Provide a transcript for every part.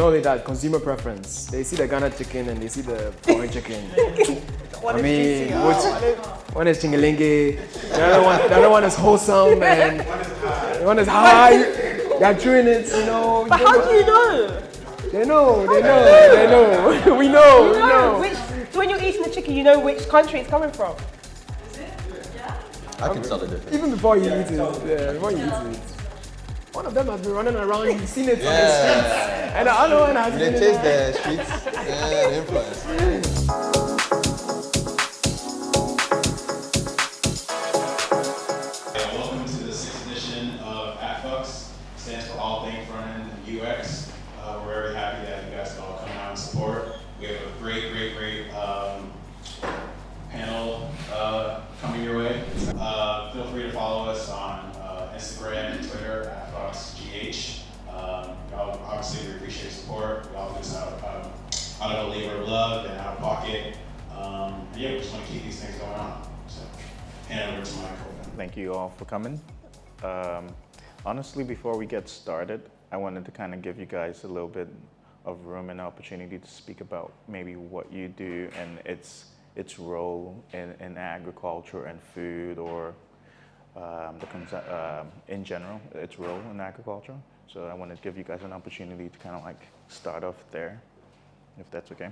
not only that, consumer preference. They see the Ghana chicken and they see the foreign chicken. I mean, one is chingalinge, the other one is wholesome, and one is high. They're chewing it, you know. But how do you know? They know. We know. So when you're eating the chicken, you know which country it's coming from. Is it? Yeah. I can tell the difference. Even before you eat it, One of them has been running around, you've seen it on the streets. And the other one has been. They taste the streets, the influence. Welcome to the 6th edition of ATFUX. Stands for All Things Front-End UX. We're very happy that you guys can all come out and support. We have a great panel coming your way. Feel free to follow us on Instagram and Twitter, ATFUXGH. Obviously, we appreciate your support. We all do this out of a labor of love and out of pocket. We just want to keep these things going on. So, hand over to my co-founder. Thank you all for coming. Honestly, before we get started, I wanted to kind of give you guys a little bit of room and opportunity to speak about maybe what you do and its role in agriculture and food, or in general, its role in agriculture. So I want to give you guys an opportunity to kind of like start off there, if that's okay.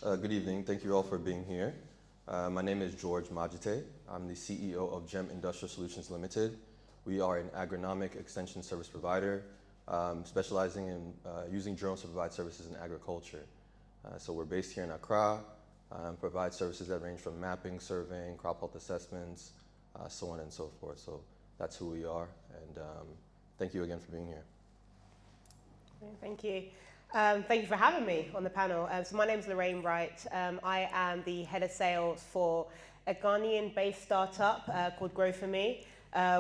Good evening. Thank you all for being here. My name is George Majite. I'm the CEO of GEM Industrial Solutions Limited. We are an agronomic extension service provider specializing in using drones to provide services in agriculture. So we're based here in Accra, provide services that range from mapping, surveying, crop health assessments, so on and so forth. So that's who we are, and thank you again for being here. Thank you. Thank you for having me on the panel. So my name is Lorraine Wright. I am the head of sales for a Ghanaian-based startup called Grow For Me.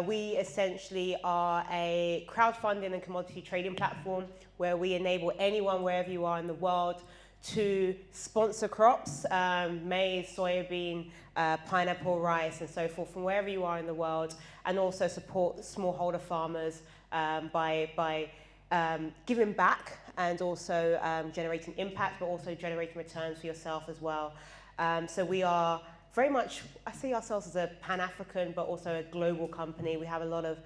We essentially are a crowdfunding and commodity trading platform where we enable anyone, wherever you are in the world, to sponsor crops, maize, soybean, pineapple, rice, and so forth, from wherever you are in the world, and also support smallholder farmers by giving back and also generating impact, but also generating returns for yourself as well. So we are very much, I see ourselves as a Pan-African, but also a global company. We have a lot of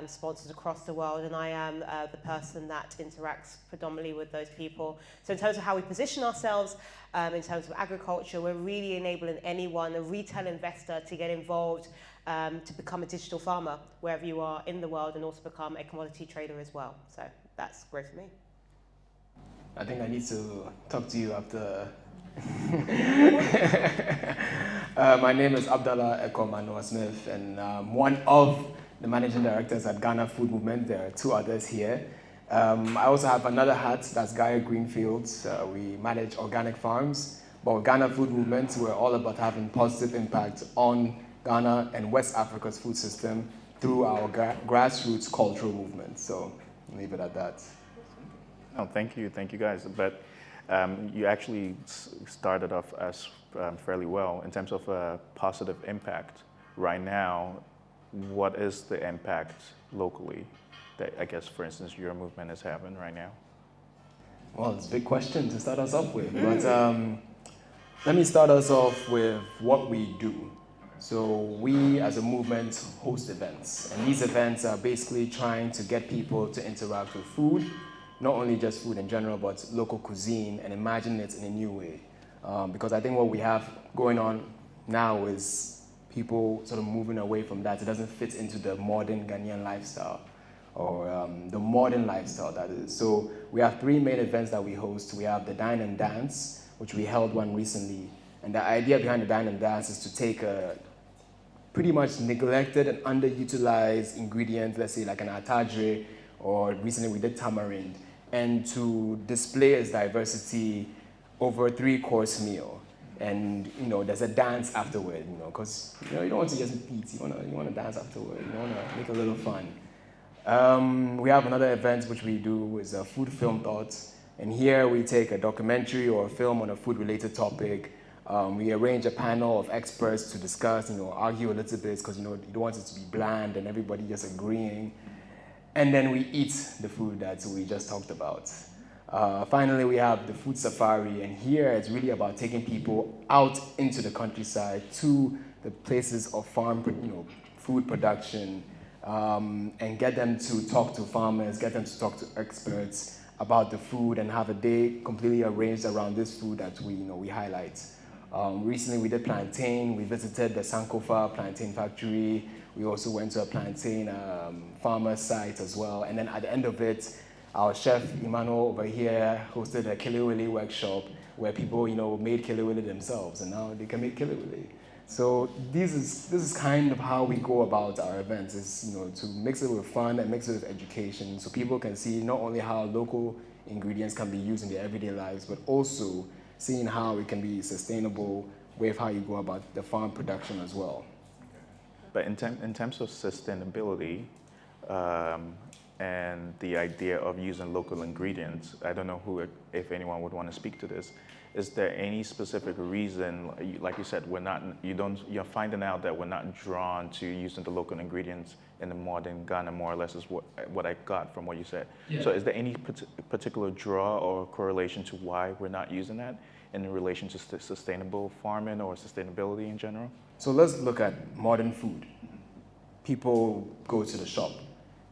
sponsors across the world, and I am the person that interacts predominantly with those people. So in terms of how we position ourselves, in terms of agriculture, we're really enabling anyone, a retail investor, to get involved, to become a digital farmer wherever you are in the world, and also become a commodity trader as well. So that's great for me. I think I need to talk to you after. My name is Abdallah Eko Smith, and I'm one of the managing directors at Ghana Food Movement. There are two others here. I also have another hat, that's Gaia Greenfields. We manage organic farms, but with Ghana Food Movement, we're all about having positive impact on Ghana and West Africa's food system through our grassroots cultural movement. So I'll leave it at that. Oh, thank you guys. But you actually started off as fairly well in terms of positive impact. Right now, what is the impact locally that, I guess, for instance, your movement is having right now? Well, it's a big question to start us off with, but let me start us off with what we do. So we, as a movement, host events, and these events are basically trying to get people to interact with food, not only just food in general, but local cuisine, and imagine it in a new way. Because I think what we have going on now is people sort of moving away from that. It doesn't fit into the modern Ghanaian lifestyle, or the modern lifestyle, that is. So we have three main events that we host. We have the Dine and Dance, which we held one recently. And the idea behind the Dine and Dance is to take a pretty much neglected and underutilized ingredient, let's say like an atadre, or recently we did tamarind, and to display its diversity over a 3-course meal. And there's a dance afterward, because you don't want to just eat. You want to dance afterward. You want to make a little fun. We have another event which we do is a food film thoughts, and here we take a documentary or a film on a food-related topic. We arrange a panel of experts to discuss, argue a little bit, because you don't want it to be bland and everybody just agreeing. and then we eat the food that we just talked about. Finally, we have the food safari, and here it's really about taking people out into the countryside to the places of farm, food production, and get them to talk to farmers, get them to talk to experts about the food, and have a day completely arranged around this food that we highlight. Recently, we did plantain. We visited the Sankofa plantain factory. We also went to a plantain farmer site as well. And then at the end of it, our chef Emmanuel over here hosted a kelewele workshop where people, made kelewele themselves, and now they can make kelewele. So this is kind of how we go about our events, is to mix it with fun and mix it with education, so people can see not only how local ingredients can be used in their everyday lives, but also seeing how it can be sustainable with how you go about the farm production as well. But in terms of sustainability and the idea of using local ingredients, I don't know if anyone would want to speak to this. Is there any specific reason, like you said, you're finding out that we're not drawn to using the local ingredients in the modern Ghana, more or less, is what I got from what you said. Yeah. So is there any particular draw or correlation to why we're not using that in relation to sustainable farming or sustainability in general? So let's look at modern food. People go to the shop.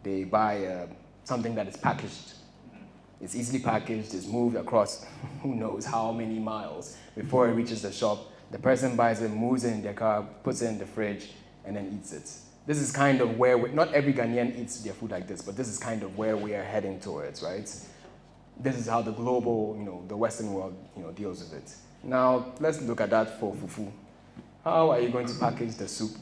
They buy something that is packaged. It's easily packaged, it's moved across who knows how many miles before it reaches the shop. The person buys it, moves it in their car, puts it in the fridge, and then eats it. This is kind of where, not every Ghanaian eats their food like this, but this is kind of where we are heading towards, right? This is how the global, the Western world, deals with it. Now, let's look at that for fufu. How are you going to package the soup?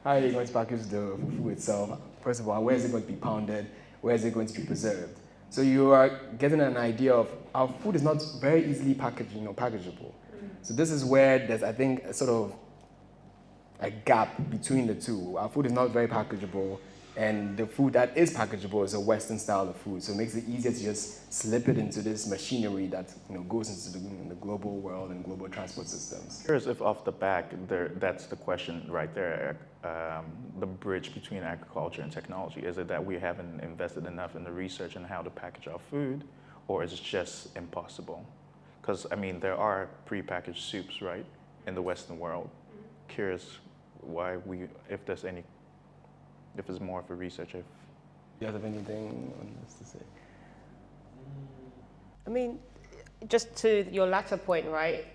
How are you going to package the fufu itself? First of all, where is it going to be pounded? Where is it going to be preserved? So you are getting an idea of our food is not very easily packageable. So this is where there's, I think, a sort of a gap between the two. Our food is not very packageable, and the food that is packageable is a Western style of food. So it makes it easier to just slip it into this machinery that goes into the global world and global transport systems. Curious if off the back, that's the question right there, the bridge between agriculture and technology. Is it that we haven't invested enough in the research on how to package our food, or is it just impossible? Because, there are prepackaged soups, right, in the Western world. Curious why if it's more of a research. If you have anything on this to say? Just to your latter point, right?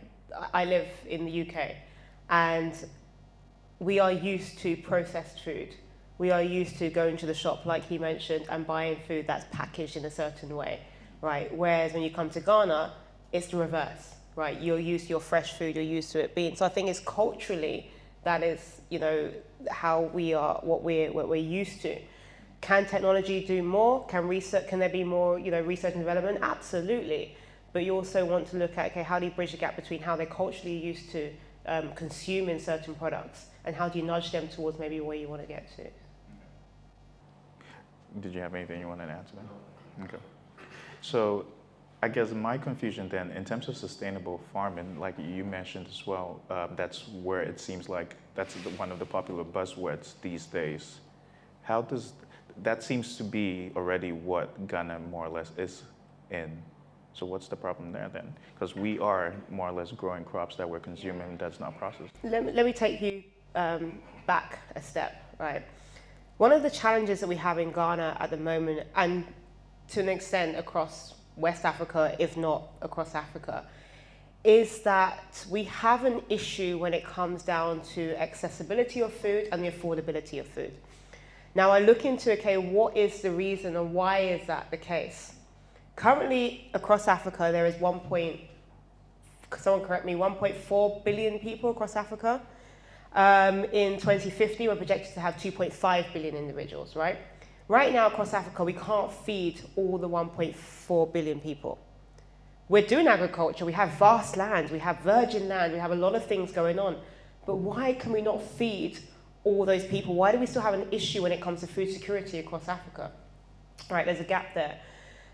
I live in the UK, and we are used to processed food. We are used to going to the shop, like he mentioned, and buying food that's packaged in a certain way, right? Whereas when you come to Ghana, it's the reverse, right? You're used to your fresh food, you're used to it being. So I think it's culturally, that is, how we are, what we're used to. Can technology do more? Can there be more, research and development? Absolutely. But you also want to look at, okay, how do you bridge the gap between how they're culturally used to consuming certain products, and how do you nudge them towards maybe where you want to get to? Did you have anything you wanted to add to that? Okay. So I guess my confusion then, in terms of sustainable farming, like you mentioned as well, that's where it seems like that's one of the popular buzzwords these days. That seems to be already what Ghana more or less is in. So what's the problem there then? Because we are more or less growing crops that we're consuming that's not processed. Let me take you back a step, right? One of the challenges that we have in Ghana at the moment, and to an extent across West Africa, if not across Africa, is that we have an issue when it comes down to accessibility of food and the affordability of food. Now I look into, okay, what is the reason and why is that the case? Currently across Africa, there is 1.4 billion people across Africa. In 2050, we're projected to have 2.5 billion individuals, right? Right now across Africa, we can't feed all the 1.4 billion people. We're doing agriculture, we have vast land, we have virgin land, we have a lot of things going on. But why can we not feed all those people? Why do we still have an issue when it comes to food security across Africa? Right, there's a gap there.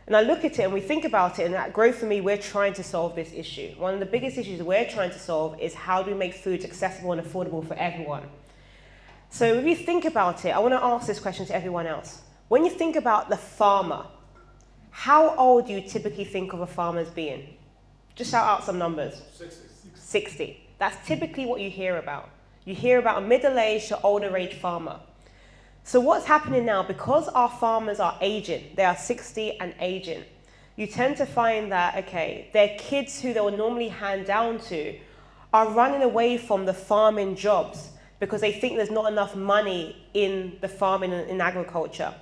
And I look at it and we think about it, and at Grow For Me, we're trying to solve this issue. One of the biggest issues we're trying to solve is how do we make food accessible and affordable for everyone? So if you think about it, I want to ask this question to everyone else. When you think about the farmer, how old do you typically think of a farmer as being? Just shout out some numbers. 60. That's typically what you hear about. You hear about a middle-aged or older-age farmer. So what's happening now, because our farmers are aging, they are 60 and aging, you tend to find that, okay, their kids who they will normally hand down to are running away from the farming jobs because they think there's not enough money in the farming and in agriculture.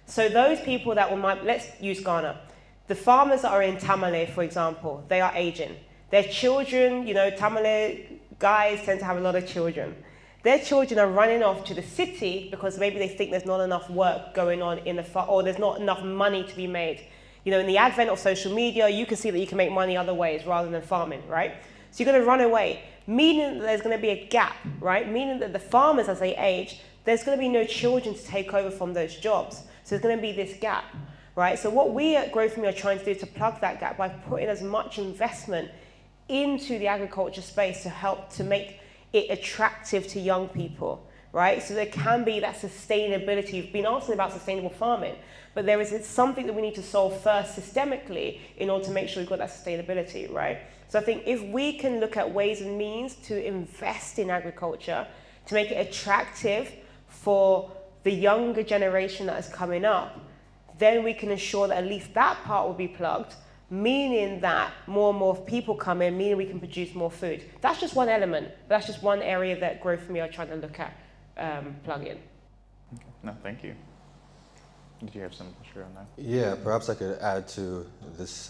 So those people that let's use Ghana. The farmers that are in Tamale, for example, they are aging. Their children, Tamale guys tend to have a lot of children. Their children are running off to the city because maybe they think there's not enough work going on in the farm, or there's not enough money to be made. In the advent of social media, you can see that you can make money other ways rather than farming, right? So you're going to run away, meaning that there's going to be a gap, right? Meaning that the farmers, as they age, there's going to be no children to take over from those jobs. So there's going to be this gap, right? So what we at Grow For Me are trying to do is to plug that gap by putting as much investment into the agriculture space to help to make it attractive to young people, right? So there can be that sustainability. You've been asking about sustainable farming, but it's something that we need to solve first systemically in order to make sure we've got that sustainability, right? So I think if we can look at ways and means to invest in agriculture, to make it attractive for the younger generation that is coming up, then we can ensure that at least that part will be plugged, meaning that more and more people come in, meaning we can produce more food. That's just one element. That's just one area that Grow For Me are trying to look at, plug in. Okay. No, thank you. Did you have something to share on that? Yeah, perhaps I could add to this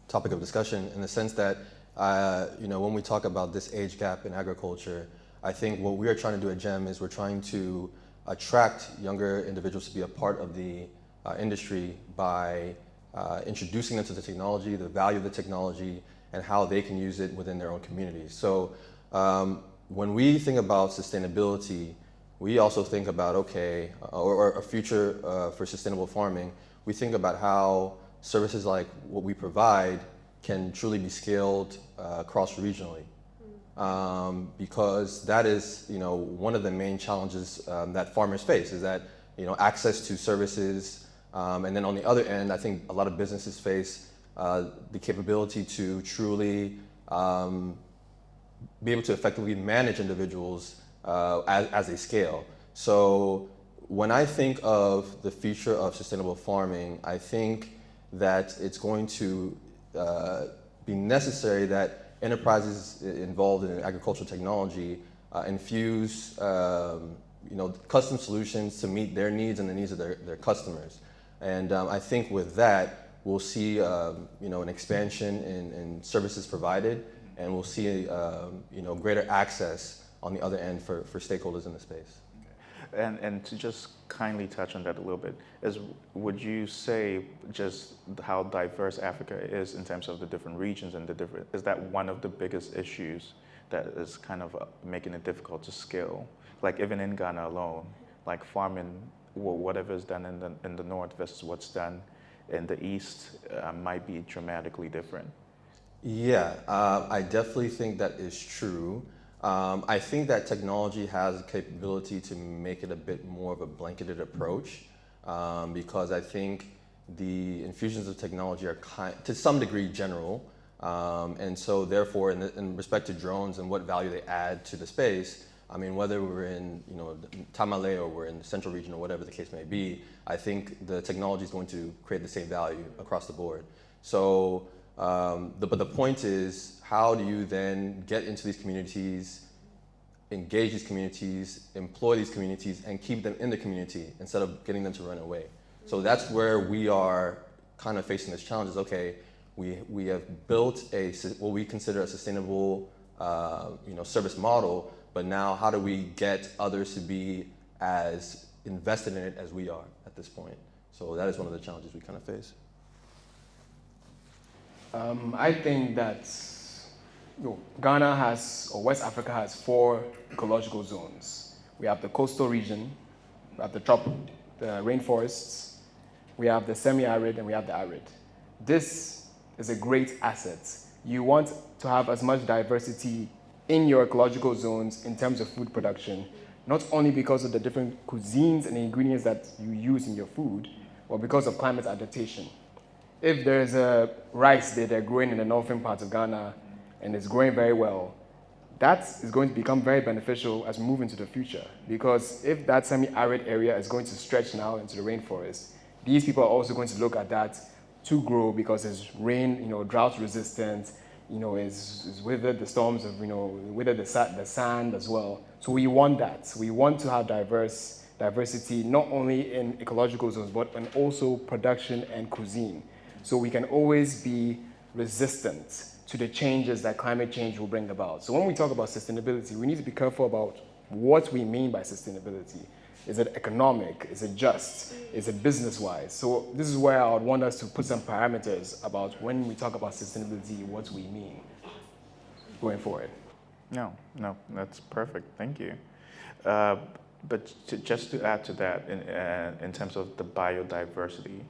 topic of discussion in the sense that, when we talk about this age gap in agriculture, I think what we are trying to do at GEM is we're trying to attract younger individuals to be a part of the industry by introducing them to the technology, the value of the technology, and how they can use it within their own communities. So when we think about sustainability, we also think about, or a future for sustainable farming, we think about how services like what we provide can truly be scaled cross-regionally. Because that is, one of the main challenges that farmers face is that, access to services. And then on the other end, I think a lot of businesses face the capability to truly be able to effectively manage individuals as they scale. So when I think of the future of sustainable farming, I think that it's going to be necessary that enterprises involved in agricultural technology infuse custom solutions to meet their needs and the needs of their customers. And I think with that, we'll see an expansion in services provided, and we'll see greater access on the other end for stakeholders in the space. Okay. And to just kindly touch on that a little bit, would you say just how diverse Africa is in terms of the different regions and is that one of the biggest issues that is kind of making it difficult to scale? Like even in Ghana alone, like farming, whatever is done in the north versus what's done in the east might be dramatically different. Yeah, I definitely think that is true. I think that technology has the capability to make it a bit more of a blanketed approach because I think the infusions of technology are to some degree general. And so therefore, in respect to drones and what value they add to the space, I mean, whether we're in Tamale or we're in the central region or whatever the case may be, I think the technology is going to create the same value across the board. So, but the point is, how do you then get into these communities, engage these communities, employ these communities, and keep them in the community instead of getting them to run away? So that's where we are kind of facing this challenge is, okay, we have built what we consider a sustainable service model, but now how do we get others to be as invested in it as we are at this point? So that is one of the challenges we kind of face. I think that Ghana has, or West Africa has 4 ecological zones. We have the coastal region, we have the rainforests, we have the semi-arid, and we have the arid. This is a great asset. You want to have as much diversity in your ecological zones in terms of food production not only because of the different cuisines and ingredients that you use in your food, but because of climate adaptation. If there's a rice that they're growing in the northern part of Ghana and it's growing very well, that is going to become very beneficial as we move into the future. Because if that semi-arid area is going to stretch now into the rainforest, these people are also going to look at that to grow because it's rain, drought resistant, is withered the storms of, withered the sand as well. So we want that. We want to have diversity, not only in ecological zones, but in also production and cuisine. So we can always be resistant to the changes that climate change will bring about. So when we talk about sustainability, we need to be careful about what we mean by sustainability. Is it economic? Is it just? Is it business-wise? So this is where I would want us to put some parameters about when we talk about sustainability, what we mean going forward. No, that's perfect. Thank you. But just to add to that, in terms of the biodiversity,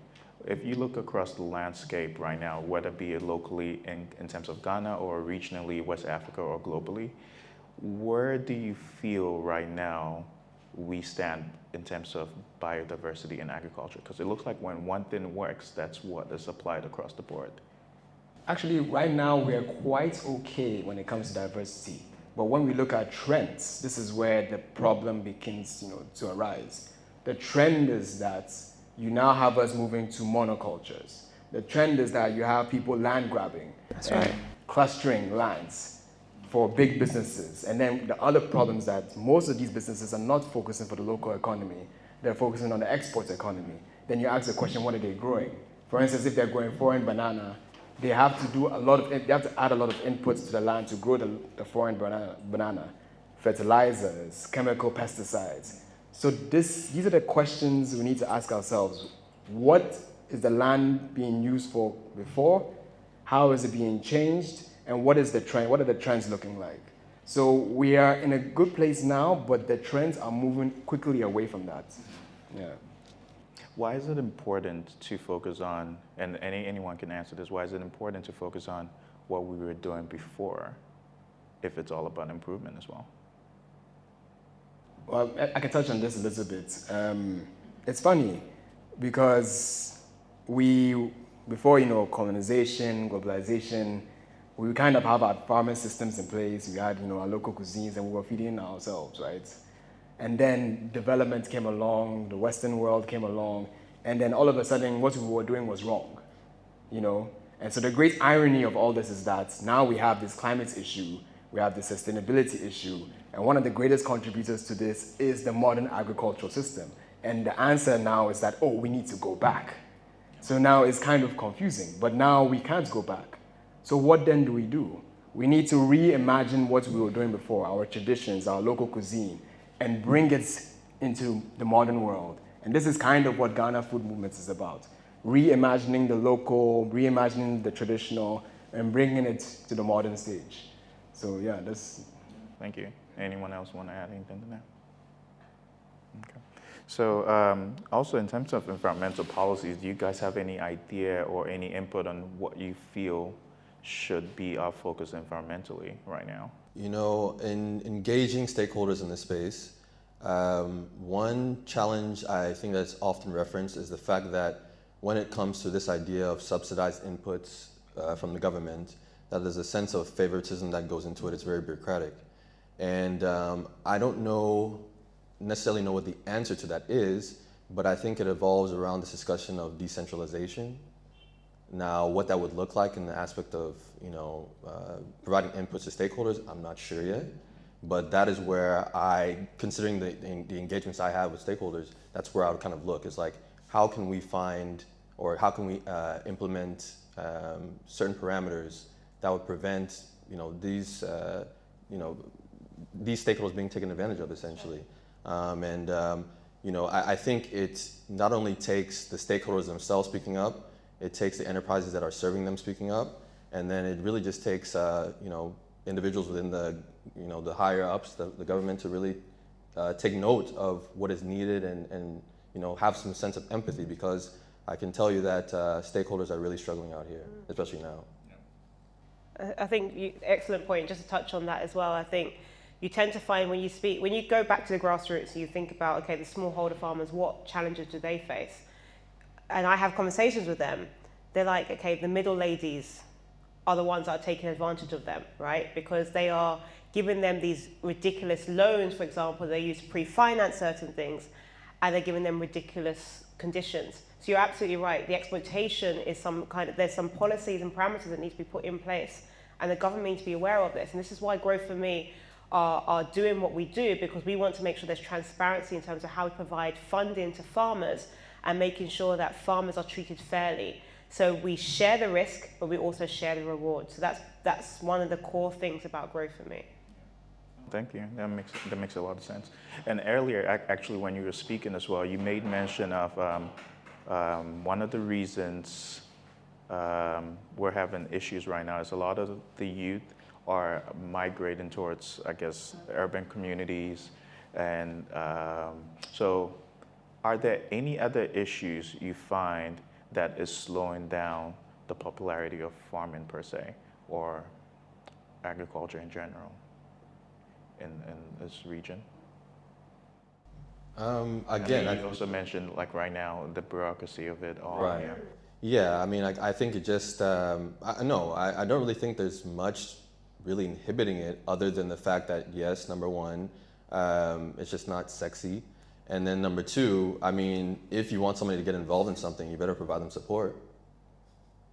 if you look across the landscape right now, whether it be locally in terms of Ghana or regionally, West Africa or globally, where do you feel right now we stand in terms of biodiversity in agriculture? Because it looks like when one thing works, that's what is applied across the board. Actually, right now we are quite okay when it comes to diversity. But when we look at trends, this is where the problem begins to arise. The trend is that you now have us moving to monocultures. The trend is that you have people land grabbing and clustering lands for big businesses. And then the other problem is that most of these businesses are not focusing for the local economy. They're focusing on the export economy. Then you ask the question, what are they growing? For instance, if they're growing foreign banana, they have to add a lot of inputs to the land to grow the foreign banana, fertilizers, chemical pesticides. So these are the questions we need to ask ourselves. What is the land being used for before? How is it being changed? And what is the trend? What are the trends looking like? So we are in a good place now, but the trends are moving quickly away from that. Yeah. Why is it important to focus on, and anyone can answer this, why is it important to focus on what we were doing before if it's all about improvement as well? Well, I can touch on this a little bit. It's funny because before colonization, globalization, we kind of have our farming systems in place. We had our local cuisines and we were feeding ourselves, right? And then development came along, the Western world came along, and then all of a sudden what we were doing was wrong, And so the great irony of all this is that now we have this climate issue, we have the sustainability issue, and one of the greatest contributors to this is the modern agricultural system. And the answer now is that, we need to go back. So now it's kind of confusing, but now we can't go back. So what then do? We need to reimagine what we were doing before, our traditions, our local cuisine, and bring it into the modern world. And this is kind of what Ghana Food Movement is about. Reimagining the local, reimagining the traditional, and bringing it to the modern stage. So yeah, that's... Thank you. Anyone else want to add anything to that? Okay. So also in terms of environmental policies, do you guys have any idea or any input on what you feel should be our focus environmentally right now? In engaging stakeholders in this space, one challenge I think that's often referenced is the fact that when it comes to this idea of subsidized inputs from the government, that there's a sense of favoritism that goes into it. It's very bureaucratic. And I don't necessarily know what the answer to that is, but I think it evolves around this discussion of decentralization. Now, what that would look like in the aspect of, providing inputs to stakeholders, I'm not sure yet. But that is where considering the engagements I have with stakeholders, that's where I would kind of look. Is like, how can we find, or how can we implement certain parameters that would prevent, these stakeholders being taken advantage of, essentially. I think it not only takes the stakeholders themselves speaking up, it takes the enterprises that are serving them speaking up, and then it really just takes individuals within the higher ups, the government, to really take note of what is needed and have some sense of empathy, because I can tell you that stakeholders are really struggling out here, especially now. I think excellent point. Just to touch on that as well, I think you tend to find when you go back to the grassroots and you think about, okay, the smallholder farmers, what challenges do they face? And I have conversations with them. They're like, okay, the middle ladies are the ones that are taking advantage of them, right? Because they are giving them these ridiculous loans, for example, they use to pre-finance certain things, and they're giving them ridiculous conditions. So you're absolutely right. The exploitation is there's some policies and parameters that need to be put in place, and the government needs to be aware of this. And this is why Growth for Me are doing what we do, because we want to make sure there's transparency in terms of how we provide funding to farmers and making sure that farmers are treated fairly. So we share the risk, but we also share the reward. So that's one of the core things about Growth for Me. Thank you. That makes a lot of sense. And earlier, actually, when you were speaking as well, you made mention of one of the reasons we're having issues right now is a lot of the youth are migrating towards, I guess, urban communities. And so are there any other issues you find that is slowing down the popularity of farming per se, or agriculture in general in this region? Again, you also mentioned, like right now, the bureaucracy of it all. Right. Yeah, I mean, I think it just, I don't really think there's much really inhibiting it, other than the fact that, yes, number one, it's just not sexy. And then number two, I mean, if you want somebody to get involved in something, you better provide them support.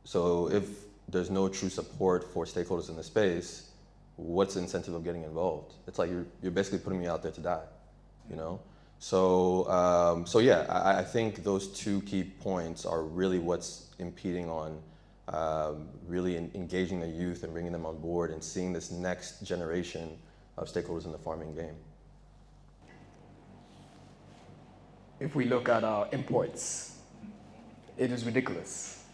So if there's no true support for stakeholders in the space, what's the incentive of getting involved? It's like you're basically putting me out there to die, you know? So, yeah, I think those two key points are really what's impeding on really engaging the youth and bringing them on board and seeing this next generation of stakeholders in the farming game. If we look at our imports, it is ridiculous.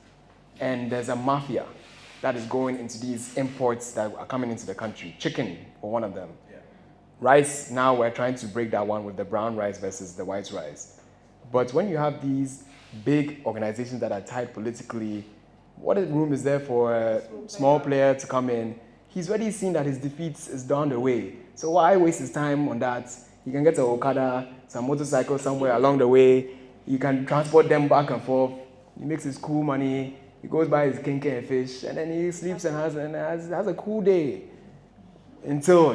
And there's a mafia that is going into these imports that are coming into the country. Chicken, for one of them. Yeah. Rice, now we're trying to break that one with the brown rice versus the white rice. But when you have these big organizations that are tied politically, what room is there for a small player to come in? He's already seen that his defeat is down the way. So why waste his time on that? He can get an Okada, some motorcycle somewhere along the way. You can transport them back and forth. He makes his cool money. He goes buy his kinky and fish, and then he sleeps and has a cool day. Until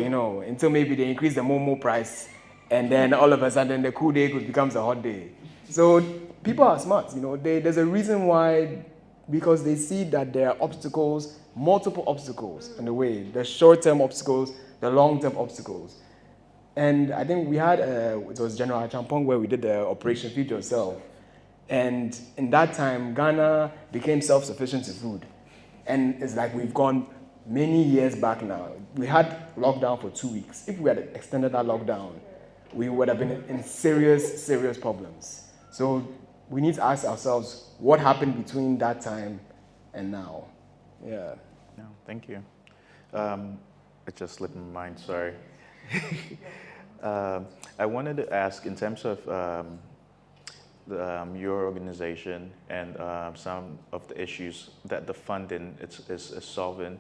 maybe they increase the Momo price, and then all of a sudden the cool day becomes a hot day. So people are smart, there's a reason why, because they see that there are obstacles, multiple obstacles in the way, the short-term obstacles, the long-term obstacles. And I think we had, it was General Achampong where we did the Operation Feed Yourself. And in that time, Ghana became self-sufficient in food. And it's like we've gone many years back now. We had lockdown for 2 weeks. If we had extended that lockdown, we would have been in serious, serious problems. So we need to ask ourselves, what happened between that time and now? Yeah. No, thank you. It just slipped my mind, sorry. I wanted to ask, in terms of your organization and some of the issues that the funding is solving,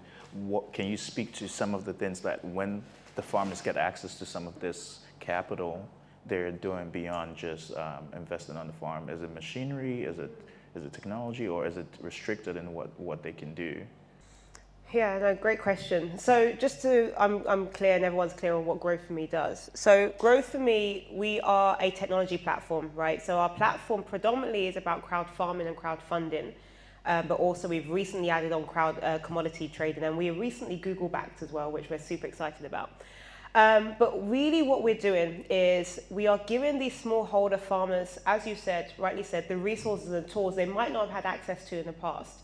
can you speak to some of the things that when the farmers get access to some of this capital, they're doing beyond just investing on the farm? Is it machinery? Is it technology? Or is it restricted in what they can do? Yeah, no, great question. So just I'm clear and everyone's clear on what Growth for Me does. So Growth for Me, we are a technology platform, right? So our platform predominantly is about crowd farming and crowdfunding, but also we've recently added on commodity trading, and we recently Google backed as well, which we're super excited about. But really what we're doing is we are giving these smallholder farmers, as you said, rightly said, the resources and tools they might not have had access to in the past.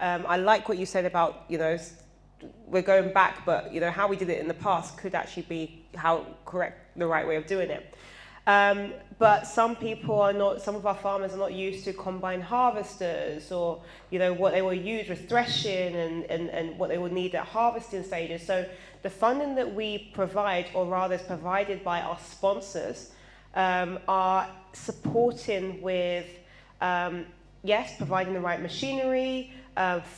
I like what you said about, we're going back, but, how we did it in the past could actually be the right way of doing it. But some of our farmers are not used to combine harvesters, or, what they will use with threshing and what they will need at harvesting stages. So the funding that we provide, or rather is provided by our sponsors, are supporting with, providing the right machinery,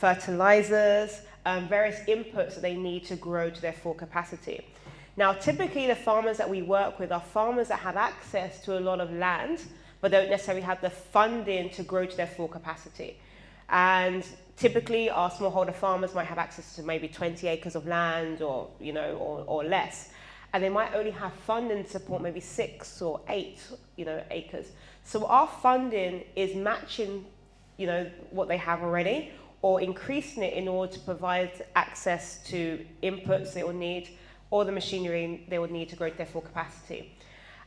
fertilizers, various inputs that they need to grow to their full capacity. Now, typically the farmers that we work with are farmers that have access to a lot of land, but don't necessarily have the funding to grow to their full capacity. And typically our smallholder farmers might have access to maybe 20 acres of land or, or less. And they might only have funding to support maybe 6 or 8, acres. So our funding is matching, what they have already, or increasing it in order to provide access to inputs they will need, or the machinery they would need to grow to their full capacity.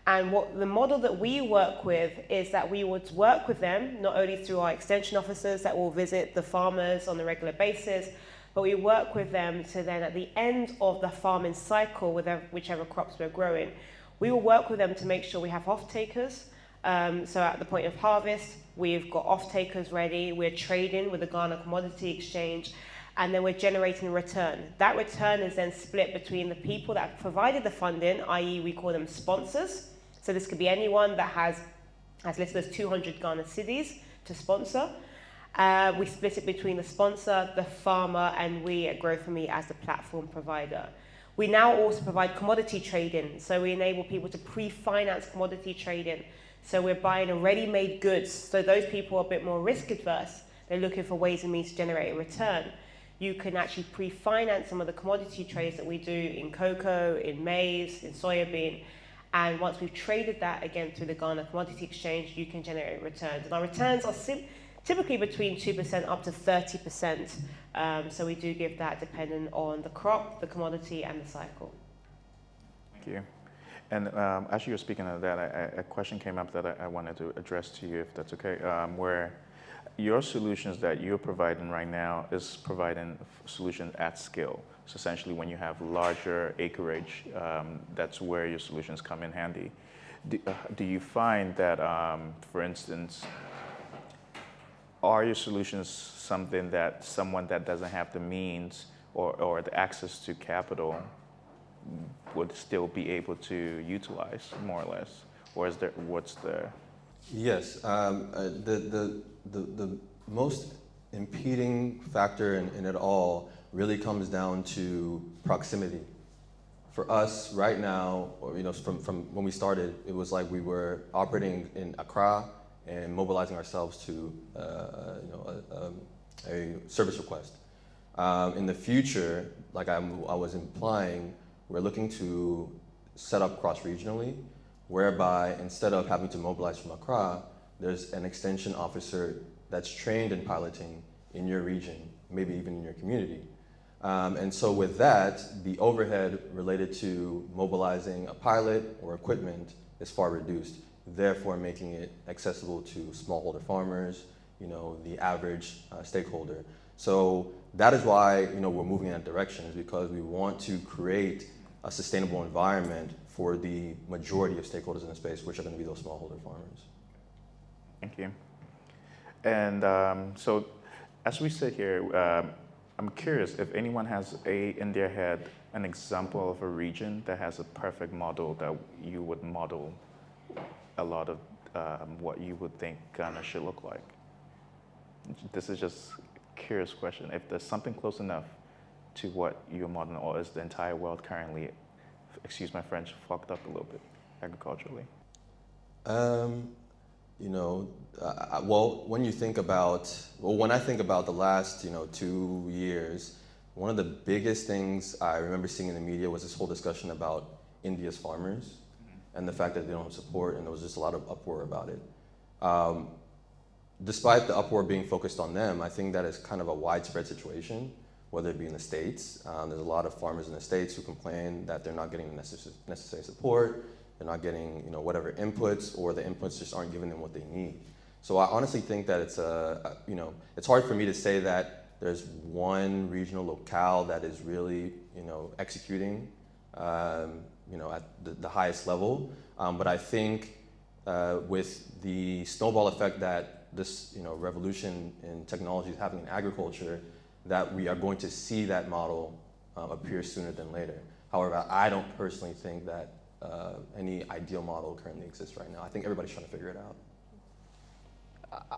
And what the model that we work with is that we would work with them, not only through our extension officers that will visit the farmers on a regular basis, but we work with them to then at the end of the farming cycle, with whichever crops we're growing, we will work with them to make sure we have off-takers. So at the point of harvest, we've got off-takers ready, we're trading with the Ghana Commodity Exchange, and then we're generating a return. That return is then split between the people that provided the funding, i.e. we call them sponsors. So this could be anyone that has as little as 200 Ghana cedis to sponsor. We split it between the sponsor, the farmer, and we at Grow For Me as the platform provider. We now also provide commodity trading. So we enable people to pre-finance commodity trading. So we're buying ready-made goods. So those people are a bit more risk adverse. They're looking for ways and means to generate a return. You can actually pre-finance some of the commodity trades that we do in cocoa, in maize, in soybean. And once we've traded that again through the Ghana Commodity Exchange, you can generate returns. And our returns are typically between 2% up to 30%. So we do give that depending on the crop, the commodity, and the cycle. Thank you. And as you were speaking of that, a question came up that I wanted to address to you, if that's okay, where your solutions that you're providing right now is providing solutions at scale. So essentially when you have larger acreage, that's where your solutions come in handy. Do you find that, for instance, are your solutions something that someone that doesn't have the means or the access to capital would still be able to utilize, more or less? Or is there, what's the... Yes, the most impeding factor in it all really comes down to proximity. For us right now, or from when we started, it was like we were operating in Accra and mobilizing ourselves to a service request. In the future, like I was implying, we're looking to set up cross-regionally, whereby instead of having to mobilize from Accra, there's an extension officer that's trained in piloting in your region, maybe even in your community. And so with that, the overhead related to mobilizing a pilot or equipment is far reduced, therefore making it accessible to smallholder farmers, the average stakeholder. So that is why we're moving in that direction, is because we want to create a sustainable environment for the majority of stakeholders in the space, which are going to be those smallholder farmers. Thank you. And so as we sit here, I'm curious if anyone has in their head an example of a region that has a perfect model that you would model a lot of what you would think Ghana should look like. This is just a curious question. If there's something close enough to what you're modeling, or is the entire world currently, excuse my French, fucked up a little bit agriculturally? Well, when I think about the last, 2 years, one of the biggest things I remember seeing in the media was this whole discussion about India's farmers and the fact that they don't have support, and there was just a lot of uproar about it. Despite the uproar being focused on them, I think that is kind of a widespread situation, whether it be in the States. There's a lot of farmers in the States who complain that they're not getting the necessary support, they're not getting whatever inputs, or the inputs just aren't giving them what they need. So I honestly think that it's hard for me to say that there's one regional locale that is really executing at the highest level. But I think with the snowball effect that this revolution in technology is having in agriculture, that we are going to see that model appear sooner than later. However, I don't personally think that any ideal model currently exists right now. I think everybody's trying to figure it out.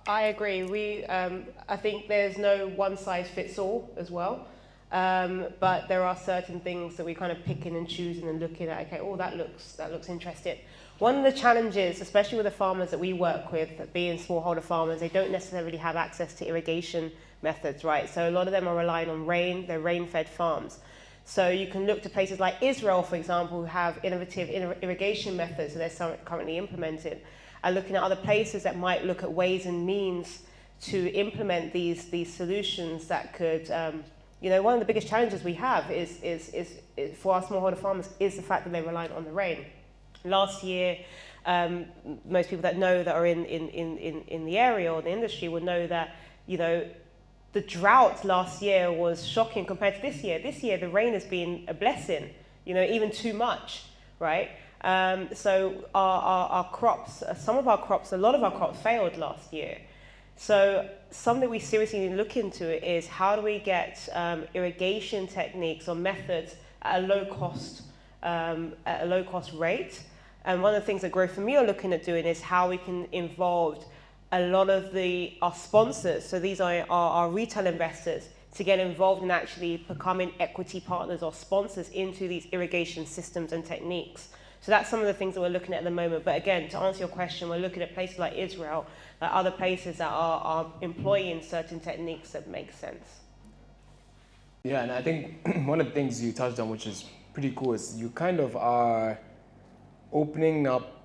I agree. I think there's no one size fits all as well. But there are certain things that we kind of picking and choosing and looking at, okay, oh, that looks interesting. One of the challenges, especially with the farmers that we work with, being smallholder farmers, they don't necessarily have access to irrigation methods, right? So a lot of them are relying on rain, they're rain-fed farms. So you can look to places like Israel, for example, who have innovative irrigation methods that they're currently implementing, and looking at other places that might look at ways and means to implement these solutions that could, you know, one of the biggest challenges we have is for our smallholder farmers is the fact that they're reliant on the rain. Last year, most people that know that are in the area or the industry will know that, you know, the drought last year was shocking compared to this year. This year, the rain has been a blessing, you know, even too much, right? So our crops, some of our crops, a lot of our crops failed last year. So something we seriously need to look into is how do we get irrigation techniques or methods at a low cost rate. And one of the things that Grow For Me are looking at doing is how we can involve a lot of our sponsors, so these are our retail investors, to get involved in actually becoming equity partners or sponsors into these irrigation systems and techniques. So that's some of the things that we're looking at the moment. But again, to answer your question, we're looking at places like Israel, like other places that are employing certain techniques that make sense. Yeah, and I think one of the things you touched on, which is pretty cool, is you kind of are opening up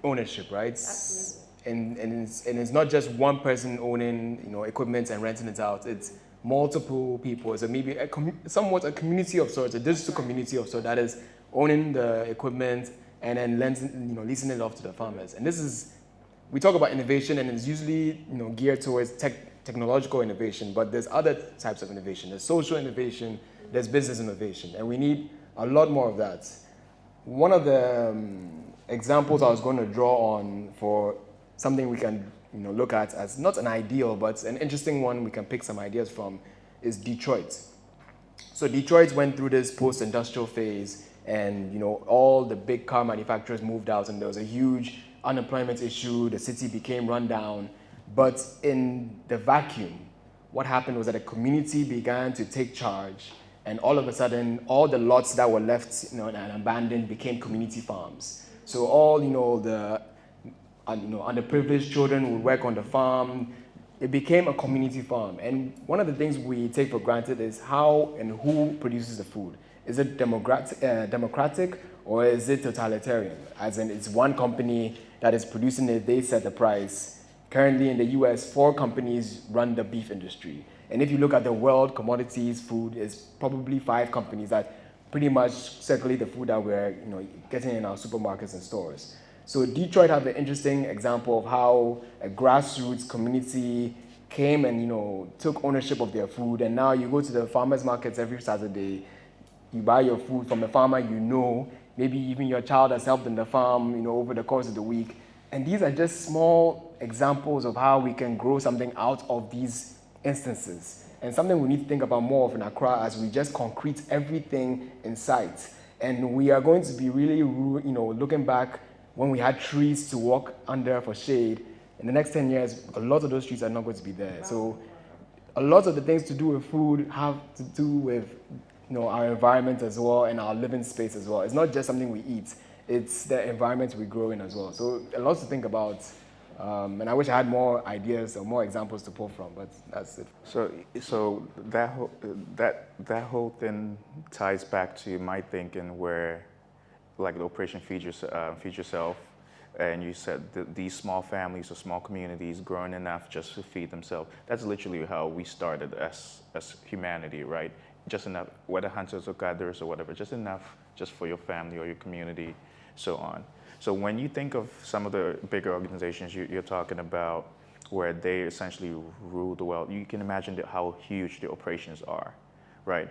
ownership, right? Absolutely. And it's not just one person owning, you know, equipment and renting it out. It's multiple people. So maybe somewhat a community of sorts, a digital community of sorts that is owning the equipment and then leasing it off to the farmers. And this is, we talk about innovation, and it's usually, you know, geared towards technological innovation, but there's other types of innovation. There's social innovation, there's business innovation, and we need a lot more of that. One of the examples I was going to draw on for something we can, you know, look at as not an ideal, but an interesting one we can pick some ideas from is Detroit. So Detroit went through this post-industrial phase, and, you know, all the big car manufacturers moved out, and there was a huge unemployment issue. The city became run down. But in the vacuum, what happened was that the community began to take charge, and all of a sudden, all the lots that were left, you know, and abandoned became community farms. So all, you know, the underprivileged children would work on the farm. It became a community farm. And one of the things we take for granted is how and who produces the food. Is it democratic or is it totalitarian? As in, it's one company that is producing it, they set the price. Currently in the US, 4 companies run the beef industry. And if you look at the world commodities, food is probably 5 companies that pretty much circulate the food that we're, you know, getting in our supermarkets and stores. So Detroit had an interesting example of how a grassroots community came and, you know, took ownership of their food. And now you go to the farmers markets every Saturday, you buy your food from the farmer, you know, maybe even your child has helped in the farm, you know, over the course of the week. And these are just small examples of how we can grow something out of these instances. And something we need to think about more of in Accra as we just concrete everything in sight. And we are going to be really, you know, looking back when we had trees to walk under for shade. In the next 10 years, a lot of those trees are not going to be there. So a lot of the things to do with food have to do with, you know, our environment as well and our living space as well. It's not just something we eat, it's the environment we grow in as well. So a lot to think about. And I wish I had more ideas or more examples to pull from, but that's it. So that whole thing ties back to my thinking where, like, the Operation Feed Yourself, and you said that these small families or small communities growing enough just to feed themselves. That's literally how we started as humanity, right? Just enough, whether hunters or gatherers or whatever, just enough just for your family or your community, so on. So when you think of some of the bigger organizations you're talking about where they essentially rule the world, you can imagine how huge the operations are, right?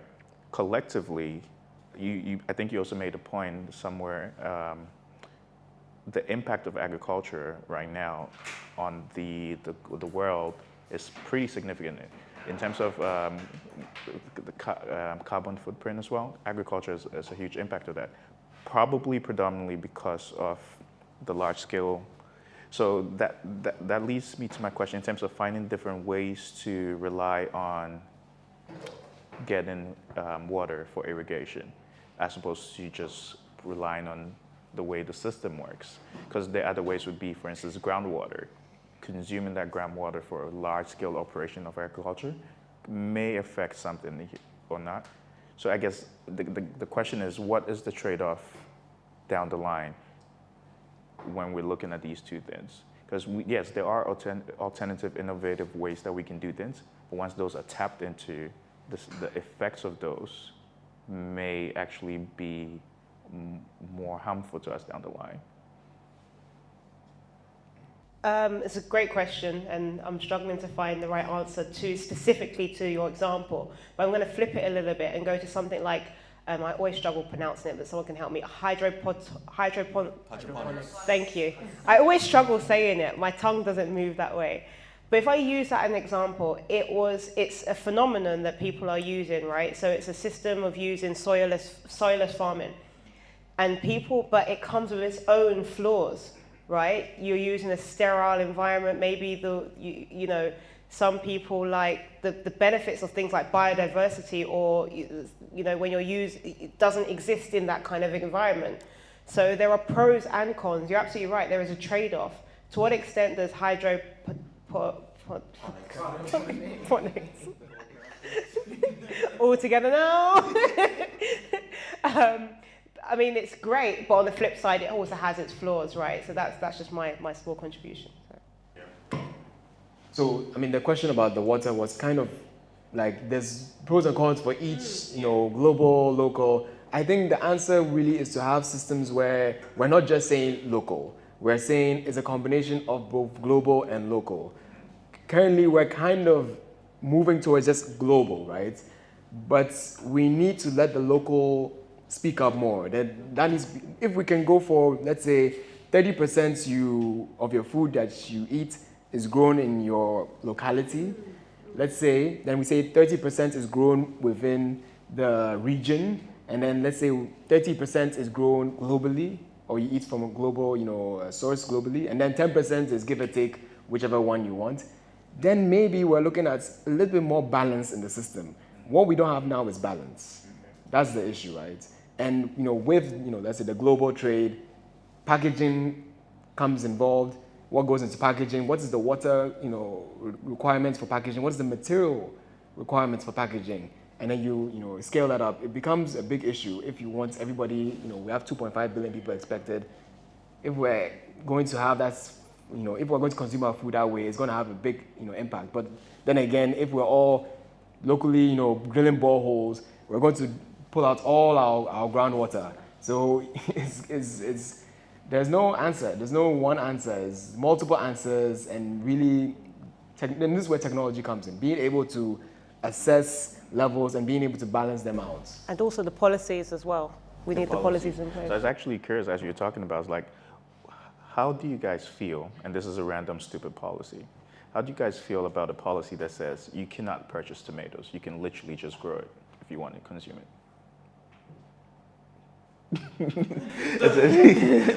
Collectively, I think you also made a point somewhere, the impact of agriculture right now on the world is pretty significant. In terms of the carbon footprint as well, agriculture has a huge impact of that. Probably predominantly because of the large scale. So that leads me to my question in terms of finding different ways to rely on getting water for irrigation, as opposed to just relying on the way the system works. Because the other ways would be, for instance, groundwater. Consuming that groundwater for a large-scale operation of agriculture may affect something or not. So I guess the question is, what is the trade-off down the line when we're looking at these two things? Because yes, there are alternative, innovative ways that we can do things, but once those are tapped into, the effects of those may actually be more harmful to us down the line. It's a great question, and I'm struggling to find the right answer specifically to your example. But I'm going to flip it a little bit and go to something like, I always struggle pronouncing it, but someone can help me. Hydroponics. Thank you. I always struggle saying it. My tongue doesn't move that way. But if I use that as an example, it's a phenomenon that people are using, right? So it's a system of using soilless farming, but it comes with its own flaws. Right, you're using a sterile environment. Maybe some people like the benefits of things like biodiversity, or when it doesn't exist in that kind of environment. So there are pros and cons. You're absolutely right. There is a trade-off. To what extent does hydroponics all together now? I mean, it's great, but on the flip side, it also has its flaws, right? So that's just my small contribution. So, I mean, the question about the water was kind of like there's pros and cons for each, global, local. I think the answer really is to have systems where we're not just saying local. We're saying it's a combination of both global and local. Currently, we're kind of moving towards just global, right? But we need to let the local speak up more. That is, if we can go for, let's say, 30% of your food that you eat is grown in your locality, let's say, then we say 30% is grown within the region, and then let's say 30% is grown globally, or you eat from a global, source globally, and then 10% is give or take whichever one you want. Then maybe we're looking at a little bit more balance in the system. What we don't have now is balance. That's the issue, right? And with let's say the global trade, packaging comes involved. What goes into packaging? What is the water requirements for packaging? What is the material requirements for packaging? And then you scale that up. It becomes a big issue if you want everybody. We have 2.5 billion people expected. If we're going to have that, if we're going to consume our food that way, it's going to have a big impact. But then again, if we're all locally drilling boreholes, we're going to pull out all our groundwater. So there's no answer. There's no one answer. It's multiple answers, and really, and this is where technology comes in. Being able to assess levels and being able to balance them out. And also the policies as well. We need the policies in place. So I was actually curious, as you're talking about, it's like, how do you guys feel, and this is a random stupid policy, how do you guys feel about a policy that says you cannot purchase tomatoes, you can literally just grow it if you want to consume it?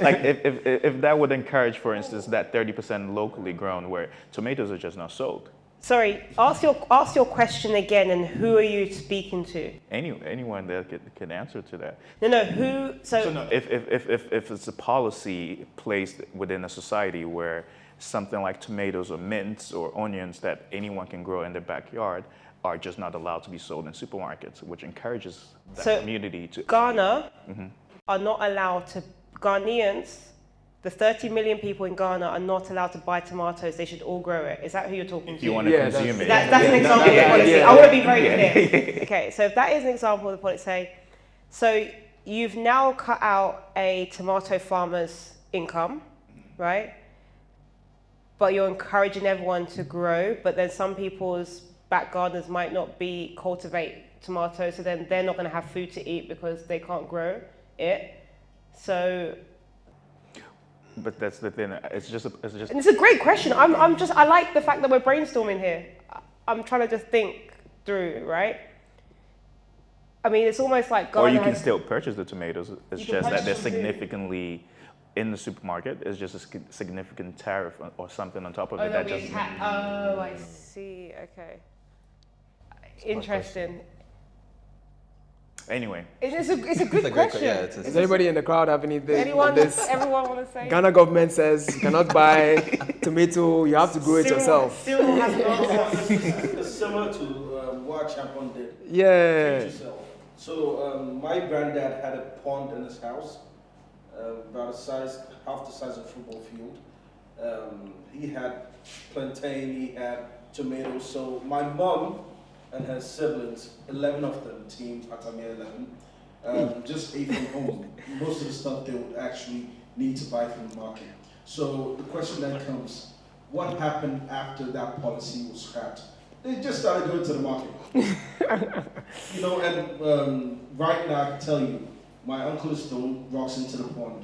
Like if that would encourage, for instance, that 30% locally grown where tomatoes are just not sold. Sorry, ask your question again, and who are you speaking to? Anyone that can answer to that. No, who? So no, if it's a policy placed within a society where something like tomatoes or mints or onions that anyone can grow in their backyard are just not allowed to be sold in supermarkets, which encourages that community to. Ghana are not allowed to. Ghanaians, the 30 million people in Ghana are not allowed to buy tomatoes. They should all grow it. Is that who you're talking to? You want to consume it. That's an example of the policy. I want to be very clear. Okay, so if that is an example of the policy, so you've now cut out a tomato farmer's income, right? But you're encouraging everyone to grow, but then some people's back gardens might not cultivate tomatoes, so then they're not going to have food to eat because they can't grow it. So. But that's the thing. It's just. And it's a great question. I like the fact that we're brainstorming here. I'm trying to just think through, right? I mean, it's almost like Ghana. Or you can still purchase the tomatoes. It's just that they're significantly in the supermarket. It's just a significant tariff or something on top of it. I see. Okay. Interesting. Anyway, It's a good great question. yeah, Does anybody in the crowd have anything on Anyone, this? everyone want to say? Ghana government says you cannot buy tomato, you have to grow it yourself. Still has an answer. It's similar to what Champon did. Yeah. Feed yourself. So my granddad had a pond in his house, about half the size of a football field. He had plantain, he had tomatoes. So my mom and her siblings, 11 of them, team Atamia 11, just ate from home. Most of the stuff they would actually need to buy from the market. So the question then comes, what happened after that policy was scrapped? They just started going to the market. You know, and right now I can tell you, my uncle is throwing rocks into the pond.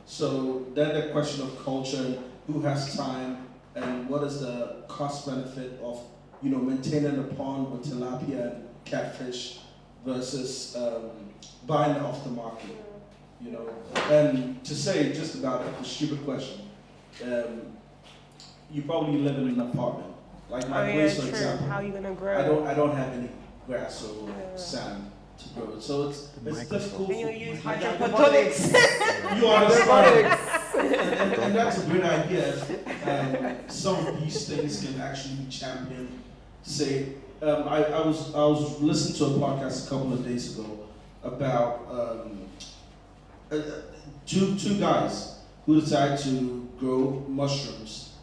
So then the question of culture and who has time and what is the cost benefit of, you know, maintaining a pond with tilapia and catfish versus buying it off the market, you know. And to say just about a stupid question, you probably live in an apartment. Like my place, for example. How are you gonna grow? I don't have any grass or sand to grow it, so it's difficult. Then you use for hydroponics. you understand? And that's a great idea. Some of these things can actually be championed. Say, I was listening to a podcast a couple of days ago about two guys who decided to grow mushrooms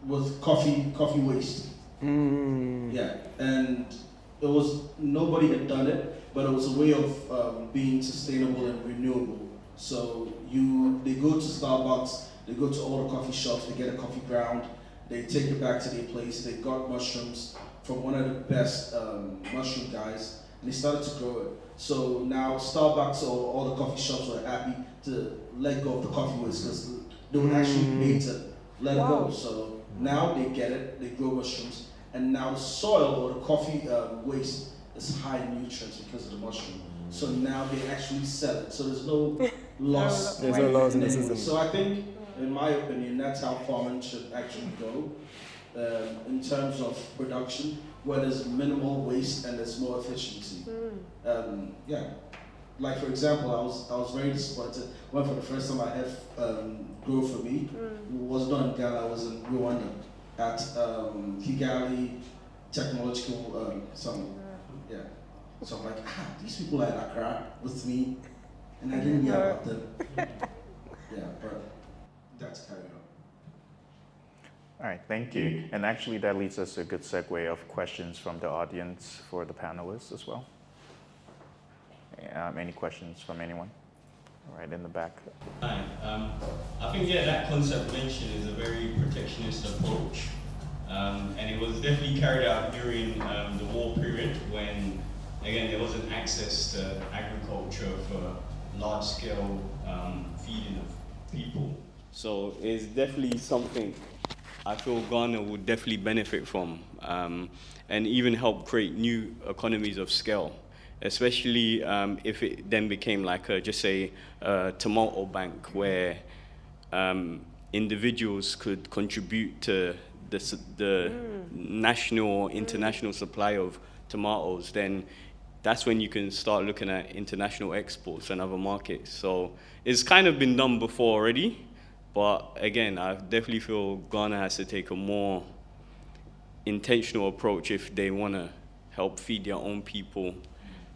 with coffee waste. Yeah, and it was nobody had done it, but it was a way of being sustainable and renewable. So they go to Starbucks, they go to all the coffee shops, they get a coffee ground, they take it back to their place. They got mushrooms from one of the best mushroom guys, and they started to grow it. So now Starbucks or all the coffee shops were happy to let go of the coffee waste because they would actually pay to let it go. So now they get it, they grow mushrooms, and now the soil or the coffee waste is high in nutrients because of the mushroom. So now they actually sell it. So there's no loss. There's no loss in the system. So I think, in my opinion, that's how farming should actually go in terms of production, where there's minimal waste and there's more efficiency. Yeah, like for example, I was very disappointed when for the first time I had Grow For Me. It was not in Ghana, I was in Rwanda at Kigali Technological Summit. Yeah. So I'm like, these people are in Accra with me, and I didn't hear about them. Yeah, but that's carried on. all right, thank you. And actually that leads us to a good segue of questions from the audience for the panelists as well. Any questions from anyone? All right, in the back. Hi. I think, that concept mentioned is a very protectionist approach. And it was definitely carried out during the war period when, again, there wasn't access to agriculture for large-scale feeding of people. So it's definitely something I feel Ghana would definitely benefit from, and even help create new economies of scale, especially if it then became like a tomato bank where individuals could contribute to the national or international supply of tomatoes. Then that's when you can start looking at international exports and other markets. So it's kind of been done before already, but again, I definitely feel Ghana has to take a more intentional approach if they want to help feed their own people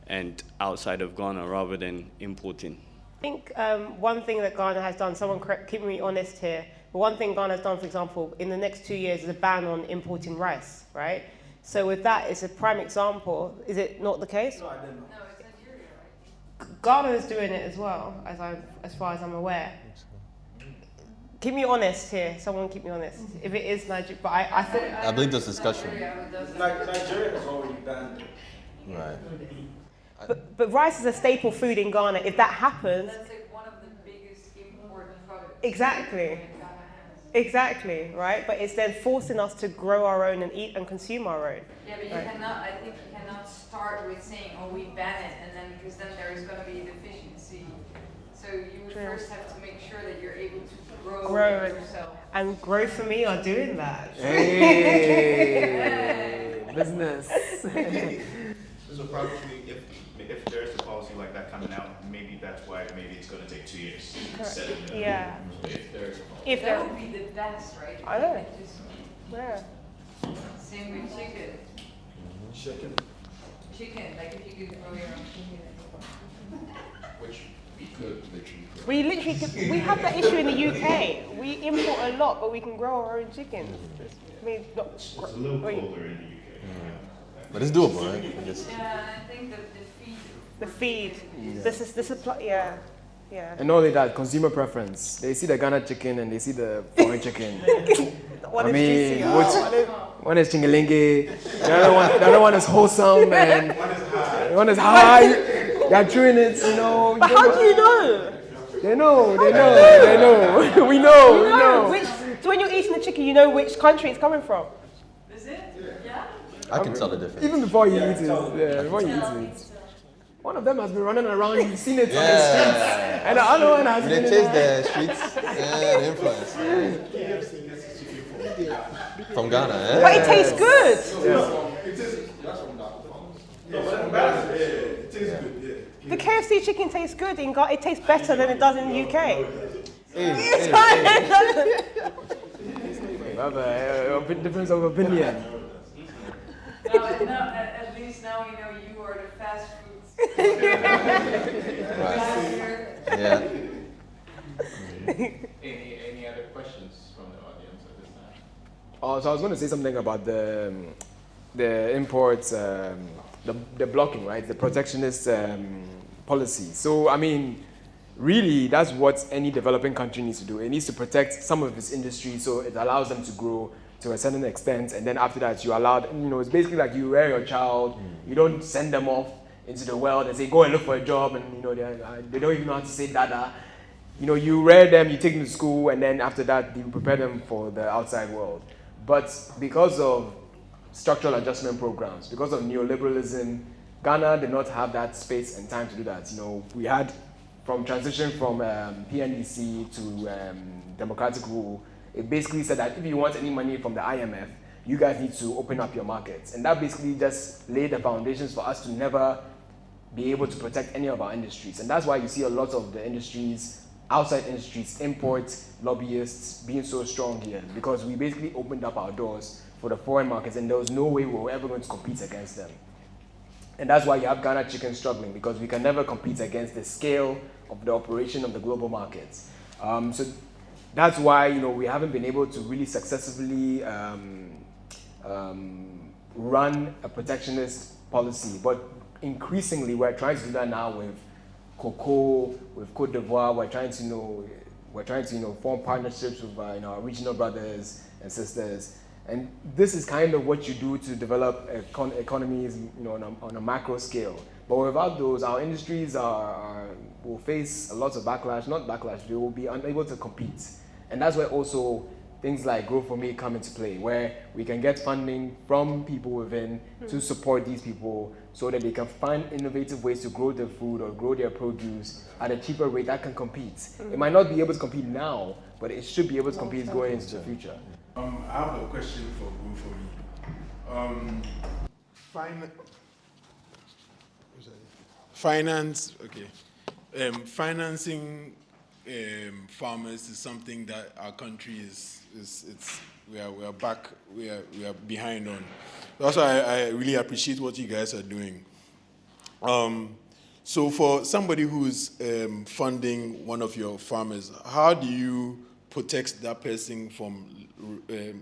and outside of Ghana rather than importing. I think one thing that Ghana has done, someone keep me honest here, but one thing Ghana has done, for example, in the next 2 years is a ban on importing rice, right? So with that, it's a prime example. Is it not the case? No, I didn't know. No, it's Nigeria, right? Ghana is doing it as well, as far as I'm aware. Keep me honest here. Someone keep me honest. If it is Nigeria, but I thought. I believe there's discussion. Nigeria has already banned it. Right. But rice is a staple food in Ghana. If that happens. That's like one of the biggest import products. Exactly. Exactly, right? But it's then forcing us to grow our own and eat and consume our own. Yeah, but I think you cannot start with saying, oh, we ban it, and then because then there is going to be deficiency. So you would first have to make sure that you're able to grow it yourself. And Grow For Me are doing that. Hey, business. So probably if if there's a policy like that coming out, maybe that's why maybe it's going to take 2 years. Yeah. If there's a policy. If That there, would be the best, right? I know. It just yeah. same with chicken. Chicken. Chicken, like if you could grow your own chicken. Which we could literally. We literally we have that issue in the UK. We import a lot, but we can grow our own chicken. I mean, not, It's a little colder in the UK. But it's doable, right? I guess. Yeah, I think the feed. the feed. This is the supply. Yeah, yeah. And not only that, consumer preference. They see the Ghana chicken and they see the foreign chicken. What I is mean, juicy? one is chingalinge, the other one is wholesome, and one is high. They're chewing it, you know. But how do you know? They know. We know. Which, so when you're eating the chicken, you know which country it's coming from. Is it? Yeah. I can tell the difference. Even before you eat it. Yeah, before you eat it. One of them has been running around, you've seen it on the streets. And the other one has They been taste the streets and influence. From Ghana, eh? But it tastes good. The KFC chicken tastes good. It tastes better than it does in the UK. We have a difference of opinion. At least now we know you are the fast foods. Yeah. Any other questions from the audience at this time? Oh, so I was going to say something about the imports, the blocking, right? The protectionist policy. So, I mean, really, that's what any developing country needs to do. It needs to protect some of its industry so it allows them to grow to a certain extent. And then after that, you allow, it's basically like you rear your child. You don't send them off into the world and say, go and look for a job. And, they don't even know how to say dada. You rear them, you take them to school, and then after that, you prepare them for the outside world. But because of structural adjustment programs, because of neoliberalism, Ghana did not have that space and time to do that. We had from transition from PNDC to democratic rule, it basically said that if you want any money from the IMF, you guys need to open up your markets. And that basically just laid the foundations for us to never be able to protect any of our industries. And that's why you see a lot of the industries, outside industries, imports, lobbyists being so strong here, because we basically opened up our doors for the foreign markets and there was no way we were ever going to compete against them. And that's why you have Ghana chicken struggling, because we can never compete against the scale of the operation of the global markets. So that's why we haven't been able to really successfully run a protectionist policy. But increasingly, we're trying to do that now with cocoa, with Côte d'Ivoire. We're trying to form partnerships with our regional brothers and sisters. And this is kind of what you do to develop economies, on a macro scale. But without those, our industries will face a lot of backlash. Not backlash, they will be unable to compete. And that's where also things like Grow For Me come into play, where we can get funding from people within to support these people so that they can find innovative ways to grow their food or grow their produce at a cheaper rate that can compete. It might not be able to compete now, but it should be able to compete going into the future. I have a question for Grow For Me. Financing farmers is something that our country we are behind on. That's why I really appreciate what you guys are doing. So for somebody who's funding one of your farmers, how do you protect that person from, there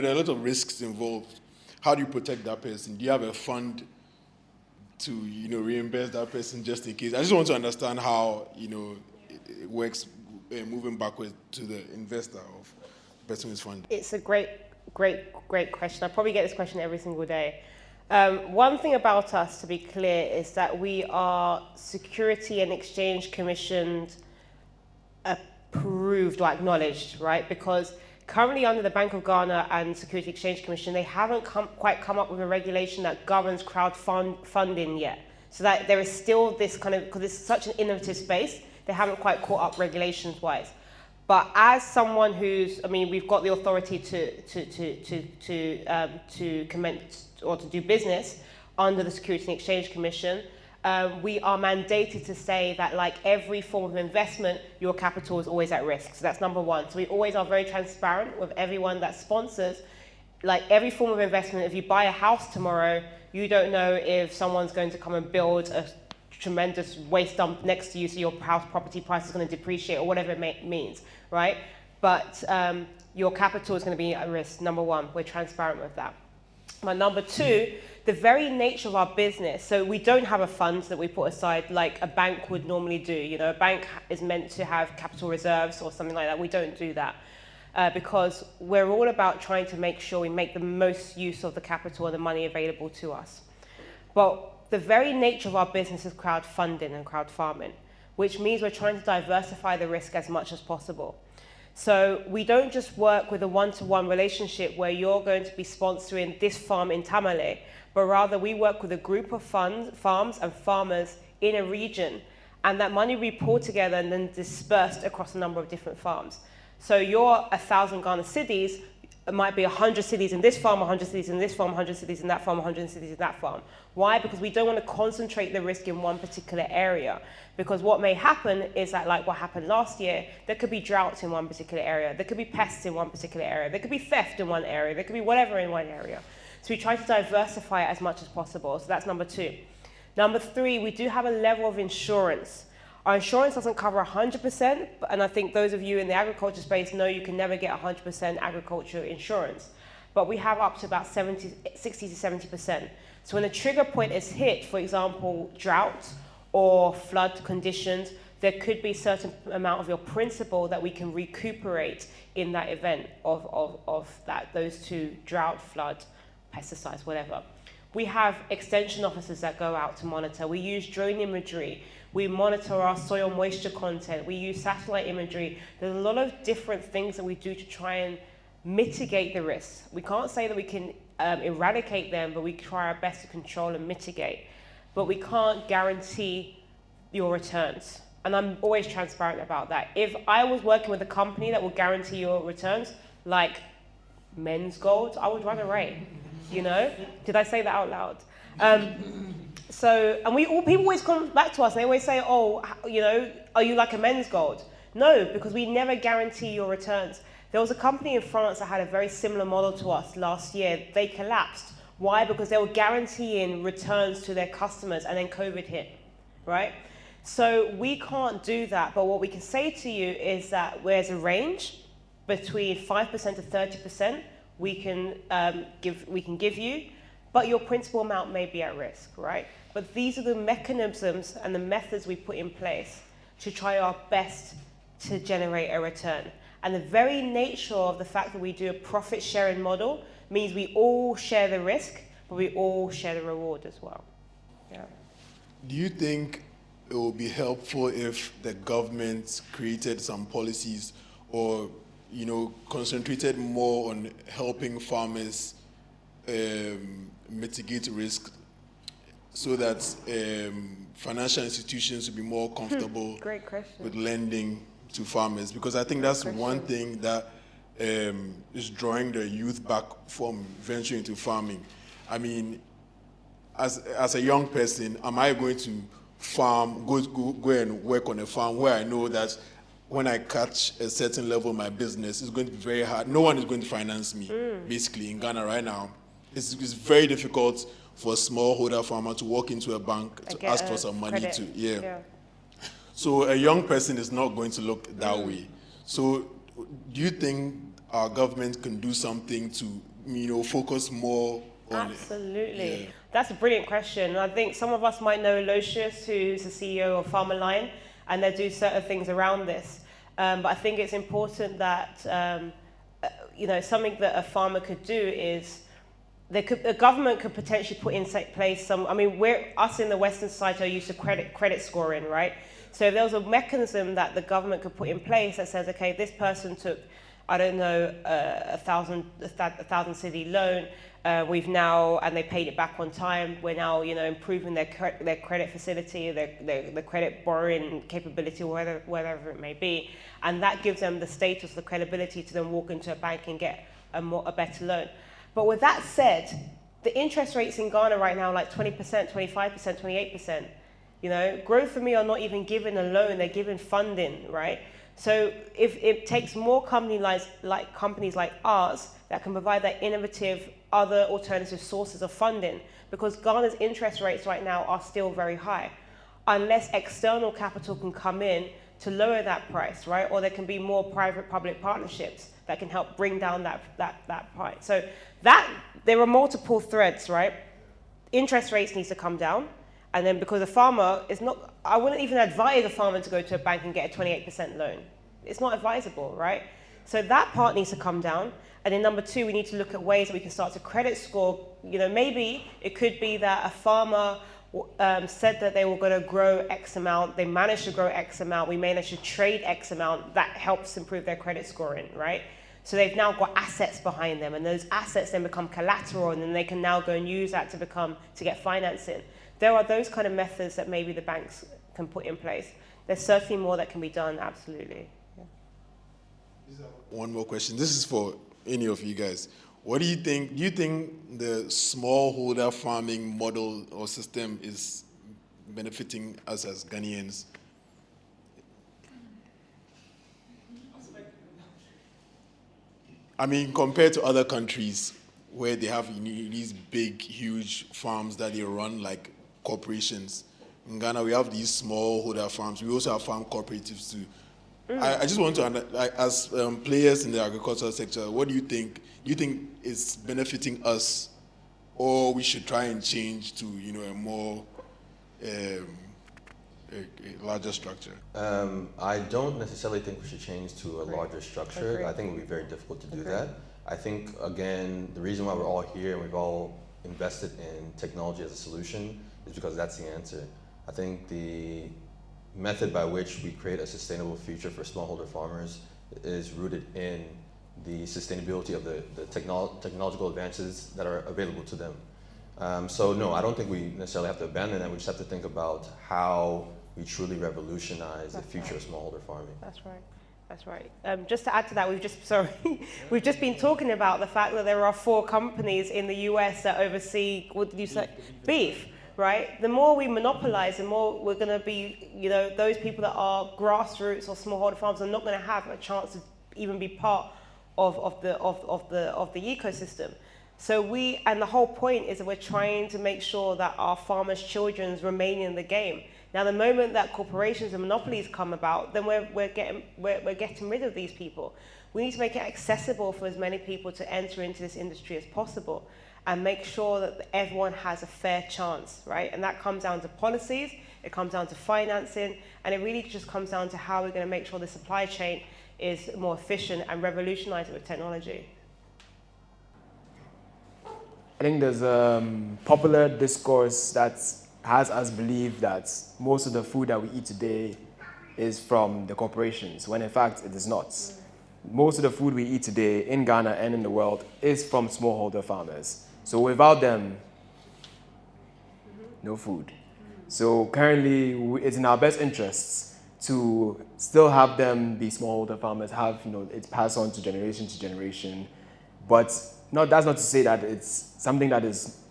are a lot of risks involved. How do you protect that person? Do you have a fund to, reimburse that person just in case? I just want to understand how, it works moving backwards to the investor of the person who's funding. It's a great question. I probably get this question every single day. One thing about us, to be clear, is that we are Security and Exchange Commission approved or acknowledged, right? Because currently under the Bank of Ghana and Security Exchange Commission, they haven't quite come up with a regulation that governs crowdfunding yet. So that there is still this kind of, because it's such an innovative space, they haven't quite caught up regulations-wise. But as someone who's, we've got the authority to commence or to do business under the Security and Exchange Commission. we are mandated to say that like every form of investment, your capital is always at risk. So that's number one. So we always are very transparent with everyone that sponsors. Like every form of investment, if you buy a house tomorrow, you don't know if someone's going to come and build a tremendous waste dump next to you, so your house property price is going to depreciate or whatever it means, right? But your capital is going to be at risk. Number one, we're transparent with that. But number two, the very nature of our business, so we don't have a fund that we put aside like a bank would normally do. You know, a bank is meant to have capital reserves or something like that. We don't do that because we're all about trying to make sure we make the most use of the capital and the money available to us. But the very nature of our business is crowdfunding and crowd farming, which means we're trying to diversify the risk as much as possible. So we don't just work with a one-to-one relationship where you're going to be sponsoring this farm in Tamale, but rather we work with a group of farms and farmers in a region, and that money we pull together and then dispersed across a number of different farms. So your 1,000 Ghana cedis, it might be 100 cedis in this farm, 100 cedis in this farm, 100 cedis in that farm, 100 cedis in that farm. Why? Because we don't want to concentrate the risk in one particular area. Because what may happen is that, like what happened last year, there could be droughts in one particular area, there could be pests in one particular area, there could be theft in one area, there could be whatever in one area. So we try to diversify it as much as possible. So that's number two. Number three, we do have a level of insurance. Our insurance doesn't cover 100%, and I think those of you in the agriculture space know you can never get 100% agriculture insurance. But we have up to about 60 to 70%. So when a trigger point is hit, for example, drought or flood conditions, there could be a certain amount of your principal that we can recuperate in that event of those two, drought, flood, pesticides, whatever. We have extension officers that go out to monitor. We use drone imagery. We monitor our soil moisture content. We use satellite imagery. There's a lot of different things that we do to try and mitigate the risks. We can't say that we can eradicate them, but we try our best to control and mitigate. But we can't guarantee your returns. And I'm always transparent about that. If I was working with a company that will guarantee your returns, like Men's Gold, I would run away, you know? Did I say that out loud? People always come back to us and they always say, oh, you know, are you like a Men's Gold? No, because we never guarantee your returns. There was a company in France that had a very similar model to us last year. They collapsed. Why? Because they were guaranteeing returns to their customers and then COVID hit, right? So we can't do that, but what we can say to you is that there's a range between 5% to 30% we can give you, but your principal amount may be at risk, right? But these are the mechanisms and the methods we put in place to try our best to generate a return. And the very nature of the fact that we do a profit sharing model means we all share the risk, but we all share the reward as well. Yeah. Do you think it would be helpful if the government created some policies or, you know, concentrated more on helping farmers mitigate risk so that financial institutions would be more comfortable with lending to farmers? Because I think that's one thing that is drawing the youth back from venturing into farming. I mean, as a young person, am I going to farm, go and work on a farm where I know that when I catch a certain level of my business, it's going to be very hard. No one is going to finance me, basically, in Ghana right now. It's very difficult for a smallholder farmer to walk into a bank to ask for some money credit. So a young person is not going to look that way. So do you think our government can do something to, you know, focus more on Absolutely. Yeah. That's a brilliant question. I think some of us might know Locius, who's the CEO of Farmer Line, and they do certain things around this. But I think it's important that, you know, something that a farmer could do is a government could potentially put in place some, I mean, us in the Western society are used to credit scoring, right? So if there was a mechanism that the government could put in place that says, okay, this person took, I don't know, a 1,000 cedi loan, we've now, and they paid it back on time, we're now, you know, improving their credit facility, their credit borrowing capability, whatever it may be, and that gives them the status, the credibility to then walk into a bank and get a better loan. But with that said, the interest rates in Ghana right now are like 20%, 25%, 28%. You know, Grow for Me are not even given a loan, they're given funding, right? So if it takes more companies like ours that can provide that innovative, other alternative sources of funding, because Ghana's interest rates right now are still very high. Unless external capital can come in to lower that price, right? Or there can be more private-public partnerships that can help bring down that price. So there are multiple threads, right? Interest rates needs to come down. And then because a farmer is not, I wouldn't even advise a farmer to go to a bank and get a 28% loan. It's not advisable, right? So that part needs to come down. And then number two, we need to look at ways that we can start to credit score. You know, maybe it could be that a farmer said that they were going to grow X amount, they managed to grow X amount, we managed to trade X amount, that helps improve their credit scoring, right? So they've now got assets behind them, and those assets then become collateral, and then they can now go and use that to get financing. There are those kind of methods that maybe the banks can put in place. There's certainly more that can be done, absolutely. Yeah. One more question. This is for any of you guys. What do you think? Do you think the smallholder farming model or system is benefiting us as Ghanaians? I mean, compared to other countries where they have these big, huge farms that they run like corporations. In Ghana, we have these smallholder farms. We also have farm cooperatives too. I just want to, as players in the agricultural sector, what do you think? Do you think it's benefiting us, or we should try and change to, you know, a more a larger structure? I don't necessarily think we should change to a larger structure. I think it would be very difficult to do that. I think, again, the reason why we're all here and we've all invested in technology as a solution is because that's the answer. I think the method by which we create a sustainable future for smallholder farmers is rooted in the sustainability of the technological advances that are available to them. So no, I don't think we necessarily have to abandon that. We just have to think about how we truly revolutionize the future of smallholder farming. That's right. That's right. Just to add to that, we've just been talking about the fact that there are 4 companies in the US that oversee, what did you say? Beef, right? The more we monopolize, the more we're going to be, you know, those people that are grassroots or smallholder farms are not going to have a chance to even be part of the ecosystem. So and the whole point is that we're trying to make sure that our farmers' children remain in the game. Now, the moment that corporations and monopolies come about, then we're getting rid of these people. We need to make it accessible for as many people to enter into this industry as possible, and make sure that everyone has a fair chance, right? And that comes down to policies, it comes down to financing, and it really just comes down to how we're going to make sure the supply chain is more efficient and revolutionize it with technology. I think there's a popular discourse that has us believe that most of the food that we eat today is from the corporations, when in fact it is not. Most of the food we eat today in Ghana and in the world is from smallholder farmers. So without them, no food. So currently, it's in our best interests to still have them be smallholder farmers, have, you know, it's passed on to generation, but that's not to say that it's something that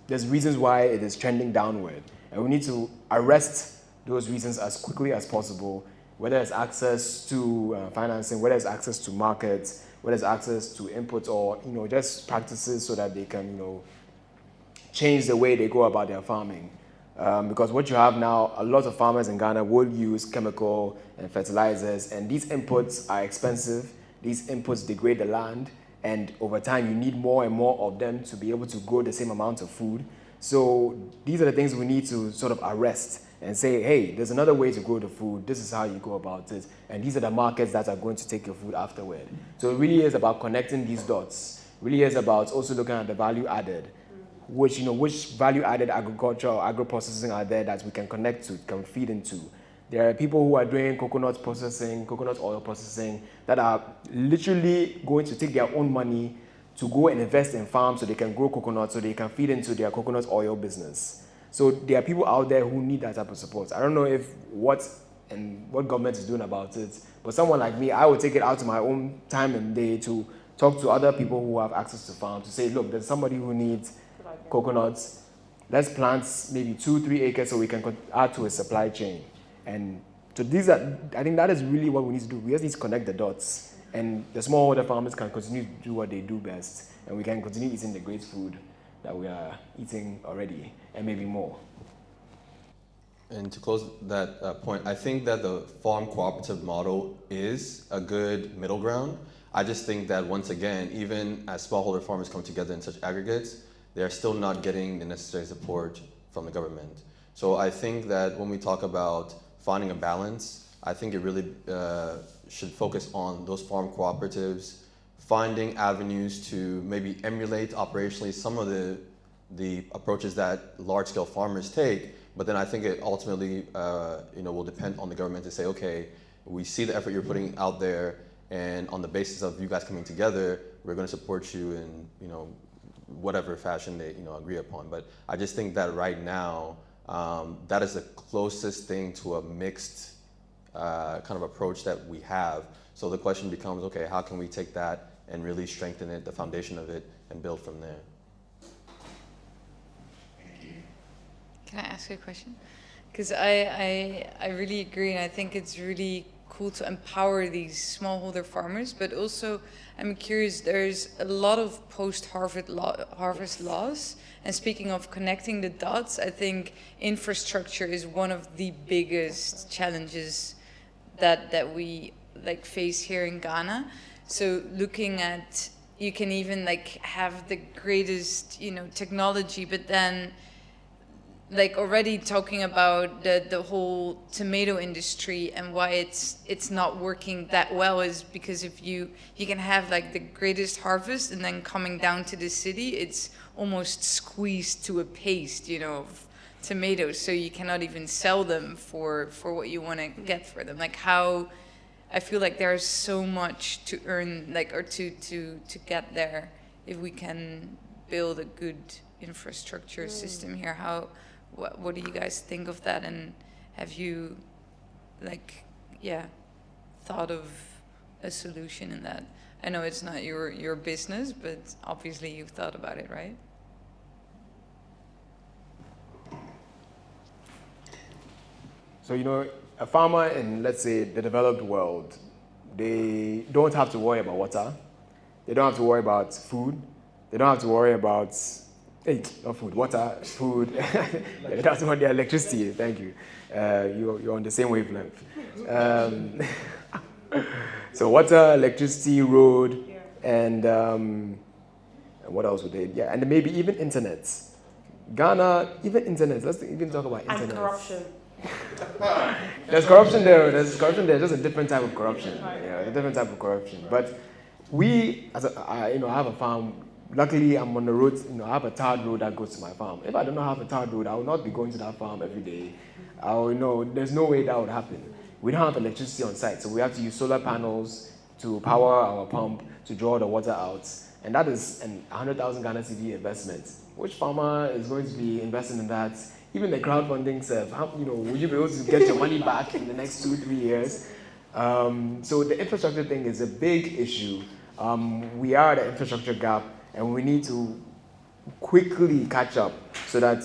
there's reasons why it is trending downward. And we need to arrest those reasons as quickly as possible, whether it's access to financing, whether it's access to markets, whether it's access to inputs, or, you know, just practices so that they can, you know, change the way they go about their farming. Because what you have now, a lot of farmers in Ghana will use chemical and fertilizers, and these inputs are expensive. These inputs degrade the land, and over time you need more and more of them to be able to grow the same amount of food. So these are the things we need to sort of arrest and say, hey, there's another way to grow the food. This is how you go about it. And these are the markets that are going to take your food afterward. So it really is about connecting these dots. It really is about also looking at the value added, which value added agriculture or agro-processing are there that we can connect to, can feed into. There are people who are doing coconut processing, coconut oil processing, that are literally going to take their own money to go and invest in farms so they can grow coconuts, so they can feed into their coconut oil business. So there are people out there who need that type of support. I don't know what government is doing about it, but someone like me, I would take it out to my own time and day to talk to other people who have access to farms to say, look, there's somebody who needs coconuts. let's plant maybe 2-3 acres so we can add to a supply chain. And so these are, I think that is really what we need to do. We just need to connect the dots, and the smallholder farmers can continue to do what they do best, and we can continue eating the great food that we are eating already, and maybe more. And to close that point, I think that the farm cooperative model is a good middle ground. I just think that once again, even as smallholder farmers come together in such aggregates, they're still not getting the necessary support from the government. So I think that when we talk about finding a balance, I think it really should focus on those farm cooperatives, finding avenues to maybe emulate operationally some of the approaches that large-scale farmers take. But then I think it ultimately will depend on the government to say, okay, we see the effort you're putting out there, and on the basis of you guys coming together, we're going to support you in whatever fashion they agree upon. But I just think that right now, that is the closest thing to a mixed kind of approach that we have. So the question becomes, okay, how can we take that and really strengthen it, the foundation of it, and build from there? Can I ask you a question? Because I really agree, and I think it's really cool to empower these smallholder farmers, but also I'm curious, there's a lot of post-harvest loss, and speaking of connecting the dots, I think infrastructure is one of the biggest challenges that we face here in Ghana. So looking at, you can even have the greatest technology, but then already talking about the whole tomato industry and why it's not working that well is because if you can have the greatest harvest and then coming down to the city, it's almost squeezed to a paste, of tomatoes, so you cannot even sell them for what you want to get for them. How I feel there's so much to earn, or to get there if we can build a good infrastructure system here. What do you guys think of that, and have you thought of a solution in that? I know it's not your business, but obviously you've thought about it, right? So, a farmer in, let's say, the developed world, they don't have to worry about water. They don't have to worry about food. They don't have to worry about, not food, water, food. They don't have to worry about electricity, thank you. You're on the same wavelength. So water, electricity, road, and what else would they? Yeah, and maybe even internet. Ghana, even internet. Let's even talk about internet. And corruption. There's corruption there. Just a different type of corruption. Yeah, a different type of corruption. But we, I have a farm. Luckily, I'm on the road. I have a tarred road that goes to my farm. If I don't have a tarred road, I will not be going to that farm every day. There's no way that would happen. We don't have electricity on site, so we have to use solar panels to power our pump to draw the water out, and that is an 100,000 Ghana cedi investment. Which farmer is going to be investing in that? Even the crowdfunding stuff, will you be able to get your money back in the next 2-3 years? So the infrastructure thing is a big issue. We are at an infrastructure gap, and we need to quickly catch up so that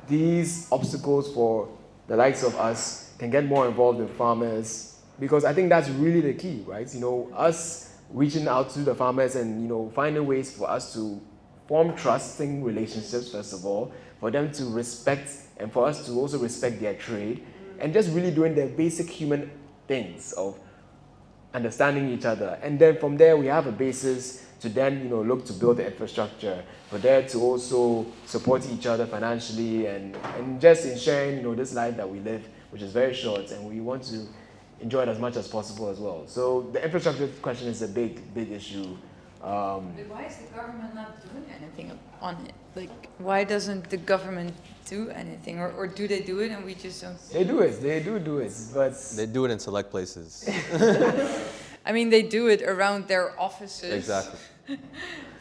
these obstacles for the likes of us can get more involved in farmers, because I think that's really the key, right? Us reaching out to the farmers and finding ways for us to form trusting relationships, first of all, for them to respect, and for us to also respect their trade, and just really doing the basic human things of understanding each other. And then from there, we have a basis to then look to build the infrastructure, for there to also support each other financially, and just ensuring this life that we live, which is very short, and we want to enjoy it as much as possible as well. So the infrastructure question is a big issue. But why is the government not doing anything on it? Why doesn't the government do anything, or do they do it and we just don't see it? They do it, but they do it in select places. I mean, they do it around their offices. Exactly.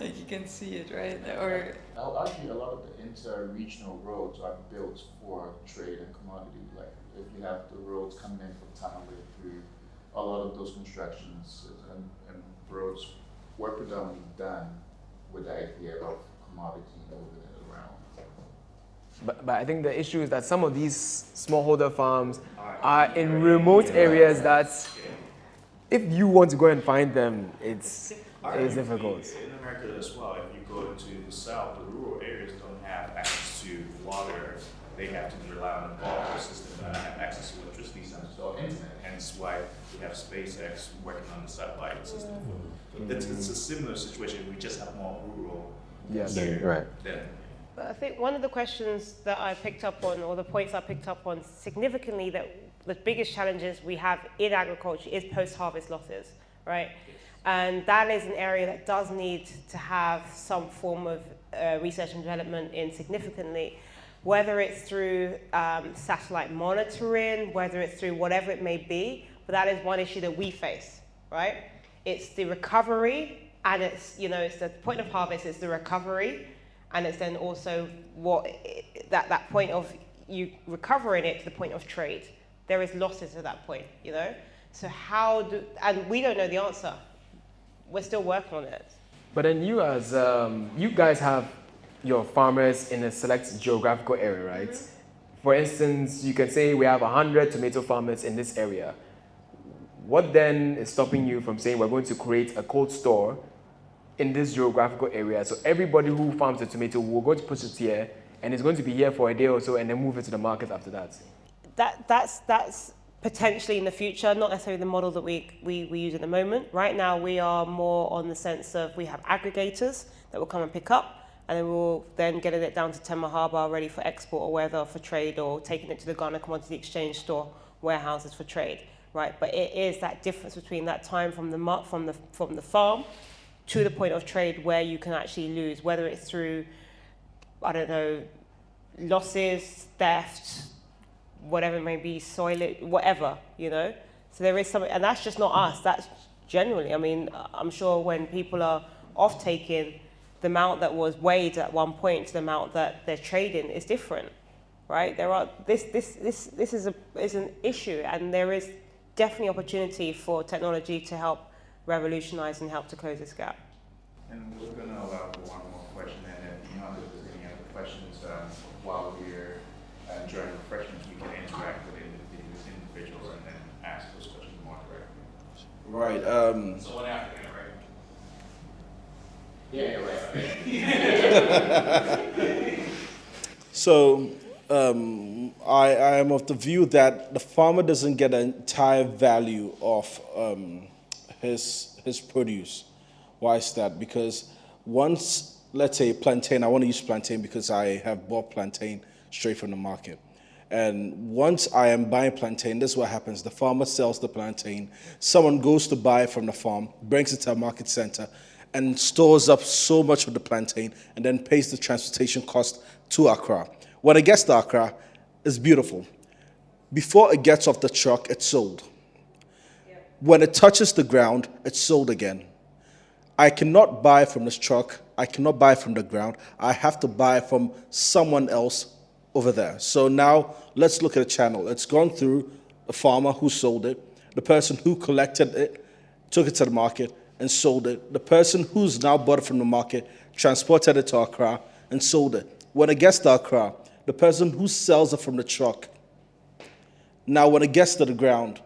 You can see it, right? Or actually, a lot of the inter-regional roads are built for trade and commodity. If you have the roads coming in from Tamale through, a lot of those constructions and roads were predominantly done with the idea of commodity moving it around. But I think the issue is that some of these smallholder farms are in remote areas that if you want to go and find them, it's difficult. In America as well, if you go to the south, the rural areas don't have access to water. They have to rely on the ball system and have access to electricity or internet. Hence why we have SpaceX working on the satellite system. So it's a similar situation. We just have more rural. Yes. Right. But I think one of the questions that I picked up on, or the points I picked up on significantly, that the biggest challenges we have in agriculture is post-harvest losses, right? And that is an area that does need to have some form of research and development in significantly, whether it's through satellite monitoring, whether it's through whatever it may be, but that is one issue that we face, right? It's the recovery, and it's, you know, it's the point of harvest, it's the recovery, and it's then also that point of you recovering it to the point of trade. There is losses at that point, you know? So and we don't know the answer. We're still working on it. But then you guys have your farmers in a select geographical area, right? For instance, you can say we have 100 tomato farmers in this area. What then is stopping you from saying we're going to create a cold store in this geographical area, so everybody who farms a tomato, we're going to put it here, and it's going to be here for a day or so, and then move it to the market after that? That's potentially in the future, not necessarily the model that we use at the moment. Right now, we are more on the sense of we have aggregators that will come and pick up, and then we'll then getting it down to Tema Harbour, ready for export or whether for trade, or taking it to the Ghana Commodity Exchange store warehouses for trade, right? But it is that difference between that time from the farm to the point of trade where you can actually lose, whether it's through, I don't know, losses, theft, whatever it may be, whatever, you know? So there is something, and that's just not us, that's generally, I mean, I'm sure when people are off-taking, the amount that was weighed at one point to the amount that they're trading is different, right? This is an issue, and there is definitely opportunity for technology to help revolutionize and help to close this gap. And we're going to allow for one more question, and then if there's any other questions while we're during refreshments, we can interact with this individual and then ask those questions more directly. Right. So one after that, right? Yeah, right. So I am of the view that the farmer doesn't get an entire value of his produce. Why is that? Because once, let's say plantain, I want to use plantain because I have bought plantain straight from the market. And once I am buying plantain, this is what happens. The farmer sells the plantain. Someone goes to buy it from the farm, brings it to a market center, and stores up so much of the plantain and then pays the transportation cost to Accra. When it gets to Accra, it's beautiful. Before it gets off the truck, it's sold. When it touches the ground, it's sold again. I cannot buy from this truck. I cannot buy from the ground. I have to buy from someone else over there. So now let's look at a channel. It's gone through a farmer who sold it, the person who collected it, took it to the market and sold it, the person who's now bought it from the market, transported it to Accra and sold it. When it gets to Accra, the person who sells it from the truck, now when it gets to the ground.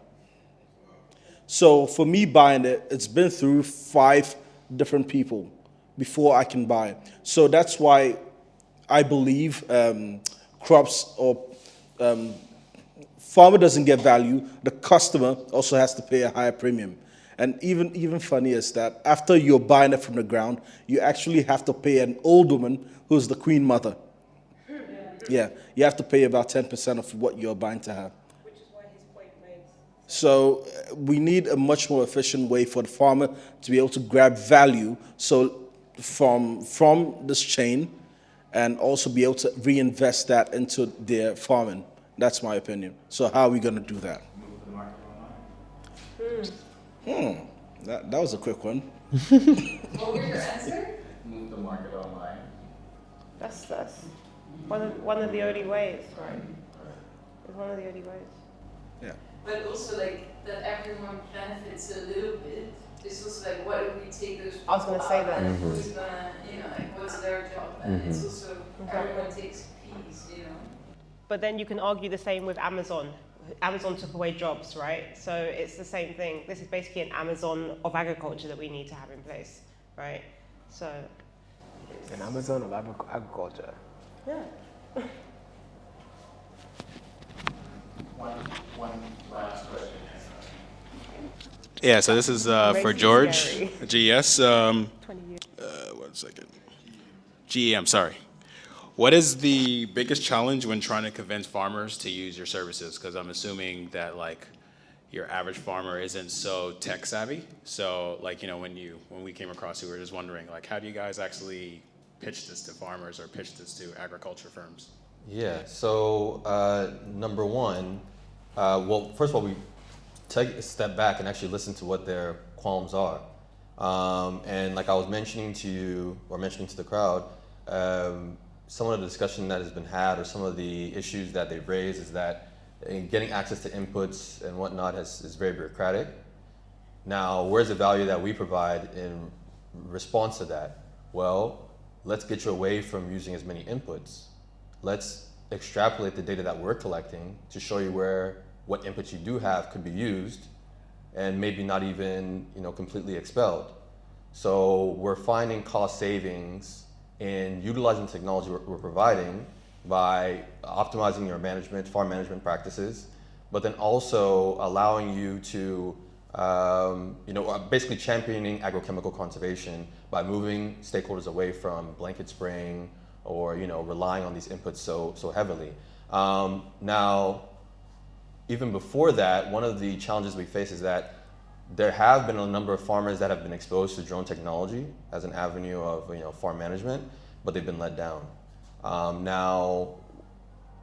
So for me buying it, it's been through 5 different people before I can buy it. So that's why I believe crops or farmer doesn't get value. The customer also has to pay a higher premium. And even funny is that after you're buying it from the ground, you actually have to pay an old woman who's the queen mother. Yeah, you have to pay about 10% of what you're buying to have. Which is why his point made. So we need a much more efficient way for the farmer to be able to grab value from this chain and also be able to reinvest that into their farming. That's my opinion. So how are we going to do that? Move the market online. That was a quick one. What was your answer? Move the market online. That's one of the only ways, right? It's one of the only ways. Yeah. But also like that everyone benefits a little bit. It's also like what if we take those people I was gonna say that. out and who's gonna, like what's their job? And it's also everyone takes a expertise, you know. But then you can argue the same with Amazon. Amazon took away jobs, right? So it's the same thing. This is basically an Amazon of agriculture that we need to have in place, right? So. An Amazon of agriculture. Yeah. One last question. Yeah, so this is for George. GES. 20 years. 1 second. GEM, sorry. What is the biggest challenge when trying to convince farmers to use your services? Because I'm assuming that like your average farmer isn't so tech savvy. So like, you know, when we came across you, we were just wondering like, how do you guys actually pitch this to farmers or pitch this to agriculture firms? Yeah, so number one, well, first of all, we take a step back and actually listen to what their qualms are. And like I was mentioning to you, or mentioning to the crowd, some of the discussion that has been had or some of the issues that they've raised is that getting access to inputs and whatnot is very bureaucratic. Now, where's the value that we provide in response to that? Well, let's get you away from using as many inputs. Let's extrapolate the data that we're collecting to show you what inputs you do have could be used and maybe not even, you know, completely expelled. So we're finding cost savings in utilizing the technology we're providing by optimizing your farm management practices, but then also allowing you to, you know, basically championing agrochemical conservation by moving stakeholders away from blanket spraying or, you know, relying on these inputs so heavily. Now, even before that, one of the challenges we face is that there have been a number of farmers that have been exposed to drone technology as an avenue of, you know, farm management, but they've been let down. Now,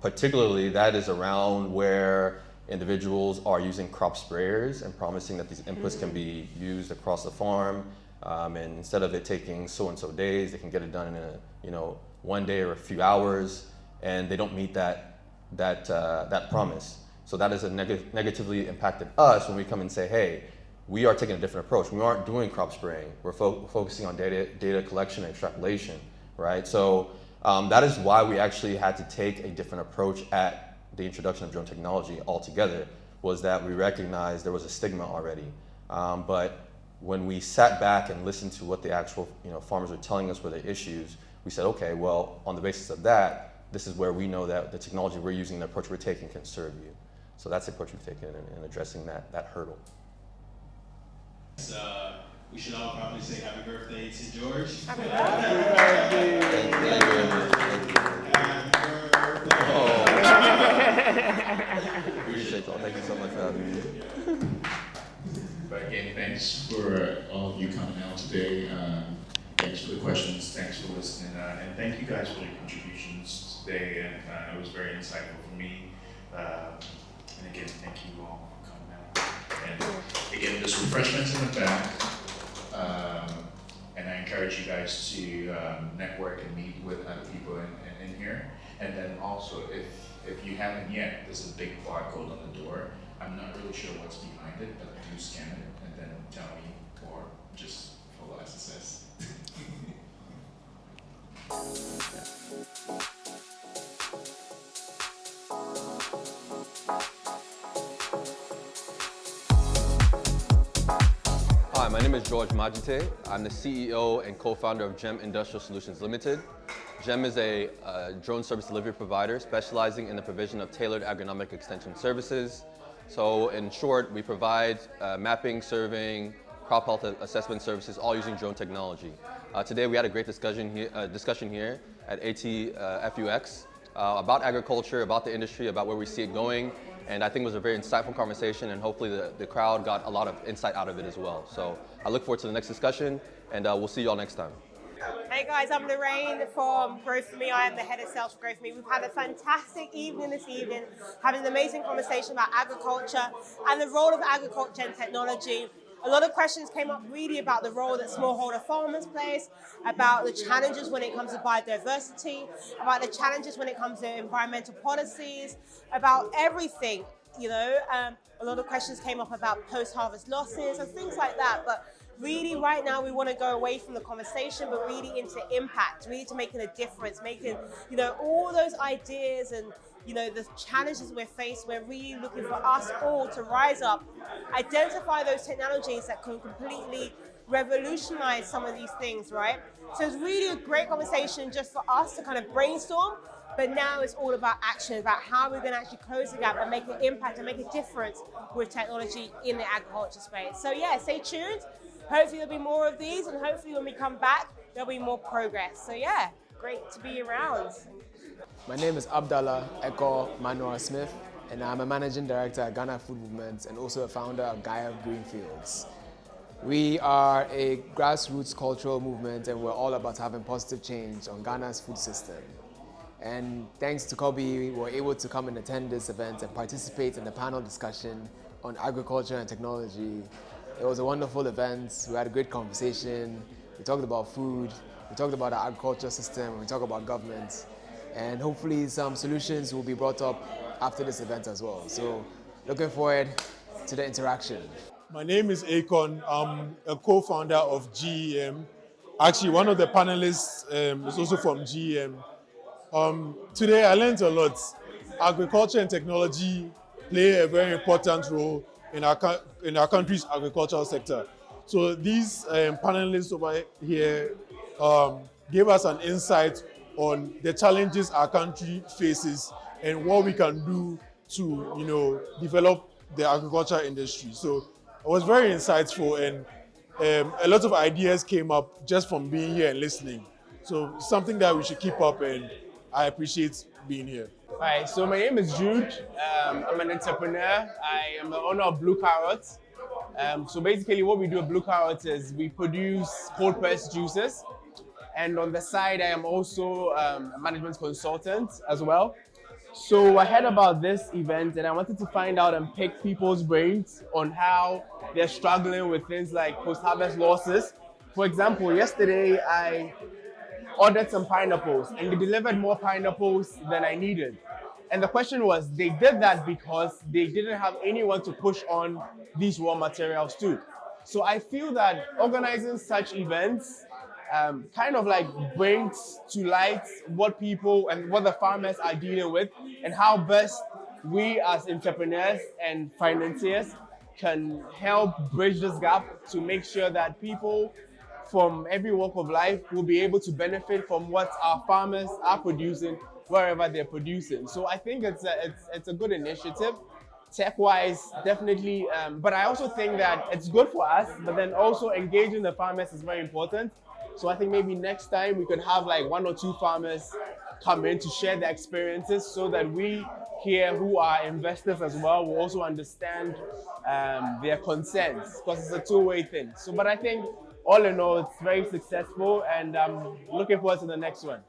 particularly that is around where individuals are using crop sprayers and promising that these inputs can be used across the farm, and instead of it taking so and so days, they can get it done in a, you know, 1 day or a few hours, and they don't meet that promise. So that has negatively impacted us when we come and say, hey, we are taking a different approach. We aren't doing crop spraying. We're focusing on data collection and extrapolation, right? So that is why we actually had to take a different approach at the introduction of drone technology altogether, was that we recognized there was a stigma already. But when we sat back and listened to what the actual, you know, farmers were telling us were the issues, we said, okay, well, on the basis of that, this is where we know that the technology we're using, the approach we're taking can serve you. So that's the approach we've taken in addressing that hurdle. We should all probably say happy birthday to George. Happy birthday. Thank you. Happy birthday. Oh. Appreciate y'all. Thank you so much for having me. But again, thanks for all of you coming out today. Thanks for the questions. Thanks for listening. And thank you guys for your contributions today. And it was very insightful for me. And again, thank you all for coming out. And again, there's refreshments in the back. And I encourage you guys to network and meet with other people in here. And then also, if you haven't yet, there's a big barcode on the door. I'm not really sure what's behind it, but do scan it and then tell me, or just follow SSS. Hi, my name is George Majite. I'm the CEO and co-founder of GEM Industrial Solutions Limited. GEM is a drone service delivery provider specializing in the provision of tailored agronomic extension services. So in short, we provide mapping, surveying, crop health assessment services, all using drone technology. Today we had a great discussion here at ATFUX about agriculture, about the industry, about where we see it going. And I think it was a very insightful conversation, and hopefully the crowd got a lot of insight out of it as well. So I look forward to the next discussion, and we'll see you all next time. Hey guys, I'm Lorraine from Growth For Me. I am the head of sales for Growth For Me. We've had a fantastic evening this evening, having an amazing conversation about agriculture and the role of agriculture and technology. A lot of questions came up really about the role that smallholder farmers plays, about the challenges when it comes to biodiversity, about the challenges when it comes to environmental policies, about everything, you know. A lot of questions came up about post-harvest losses and things like that. But really right now we want to go away from the conversation, but really into impact, really to making a difference, making, you know, all those ideas and, you know, the challenges we're faced. We're really looking for us all to rise up, identify those technologies that can completely revolutionize some of these things, right? So it's really a great conversation just for us to kind of brainstorm, but now it's all about action, about how we're going to actually close the gap and make an impact and make a difference with technology in the agriculture space. So yeah, stay tuned. Hopefully there'll be more of these, and hopefully when we come back, there'll be more progress. So yeah, great to be around. My name is Abdallah Eko Manuel Smith, and I'm a managing director at Ghana Food Movement and also a founder of Gaia Greenfields. We are a grassroots cultural movement, and we're all about having positive change on Ghana's food system. And thanks to Kobe, we were able to come and attend this event and participate in the panel discussion on agriculture and technology. It was a wonderful event. We had a great conversation. We talked about food, we talked about our agriculture system, we talked about government. And hopefully some solutions will be brought up after this event as well. So looking forward to the interaction. My name is Akon. I'm a co-founder of GEM. Actually, one of the panelists is also from GEM. Today I learned a lot. Agriculture and technology play a very important role in our country's agricultural sector. So these panelists over here gave us an insight on the challenges our country faces and what we can do to, you know, develop the agriculture industry. So it was very insightful, and a lot of ideas came up just from being here and listening. So something that we should keep up, and I appreciate being here. Hi, so my name is Jude. I'm an entrepreneur. I am the owner of Blue Carrots. So basically what we do at Blue Carrots is we produce cold pressed juices. And on the side, I am also a management consultant as well. So I heard about this event and I wanted to find out and pick people's brains on how they're struggling with things like post-harvest losses. For example, yesterday I ordered some pineapples and they delivered more pineapples than I needed. And the question was, they did that because they didn't have anyone to push on these raw materials to. So I feel that organizing such events kind of like brings to light what people and what the farmers are dealing with and how best we as entrepreneurs and financiers can help bridge this gap to make sure that people from every walk of life will be able to benefit from what our farmers are producing wherever they're producing. So I think it's a good initiative. Tech-wise, definitely, but I also think that it's good for us, but then also engaging the farmers is very important. So I think maybe next time we could have like 1 or 2 farmers come in to share their experiences so that we here who are investors as well will also understand their concerns, because it's a two-way thing. So, but I think all in all, it's very successful, and I'm looking forward to the next one.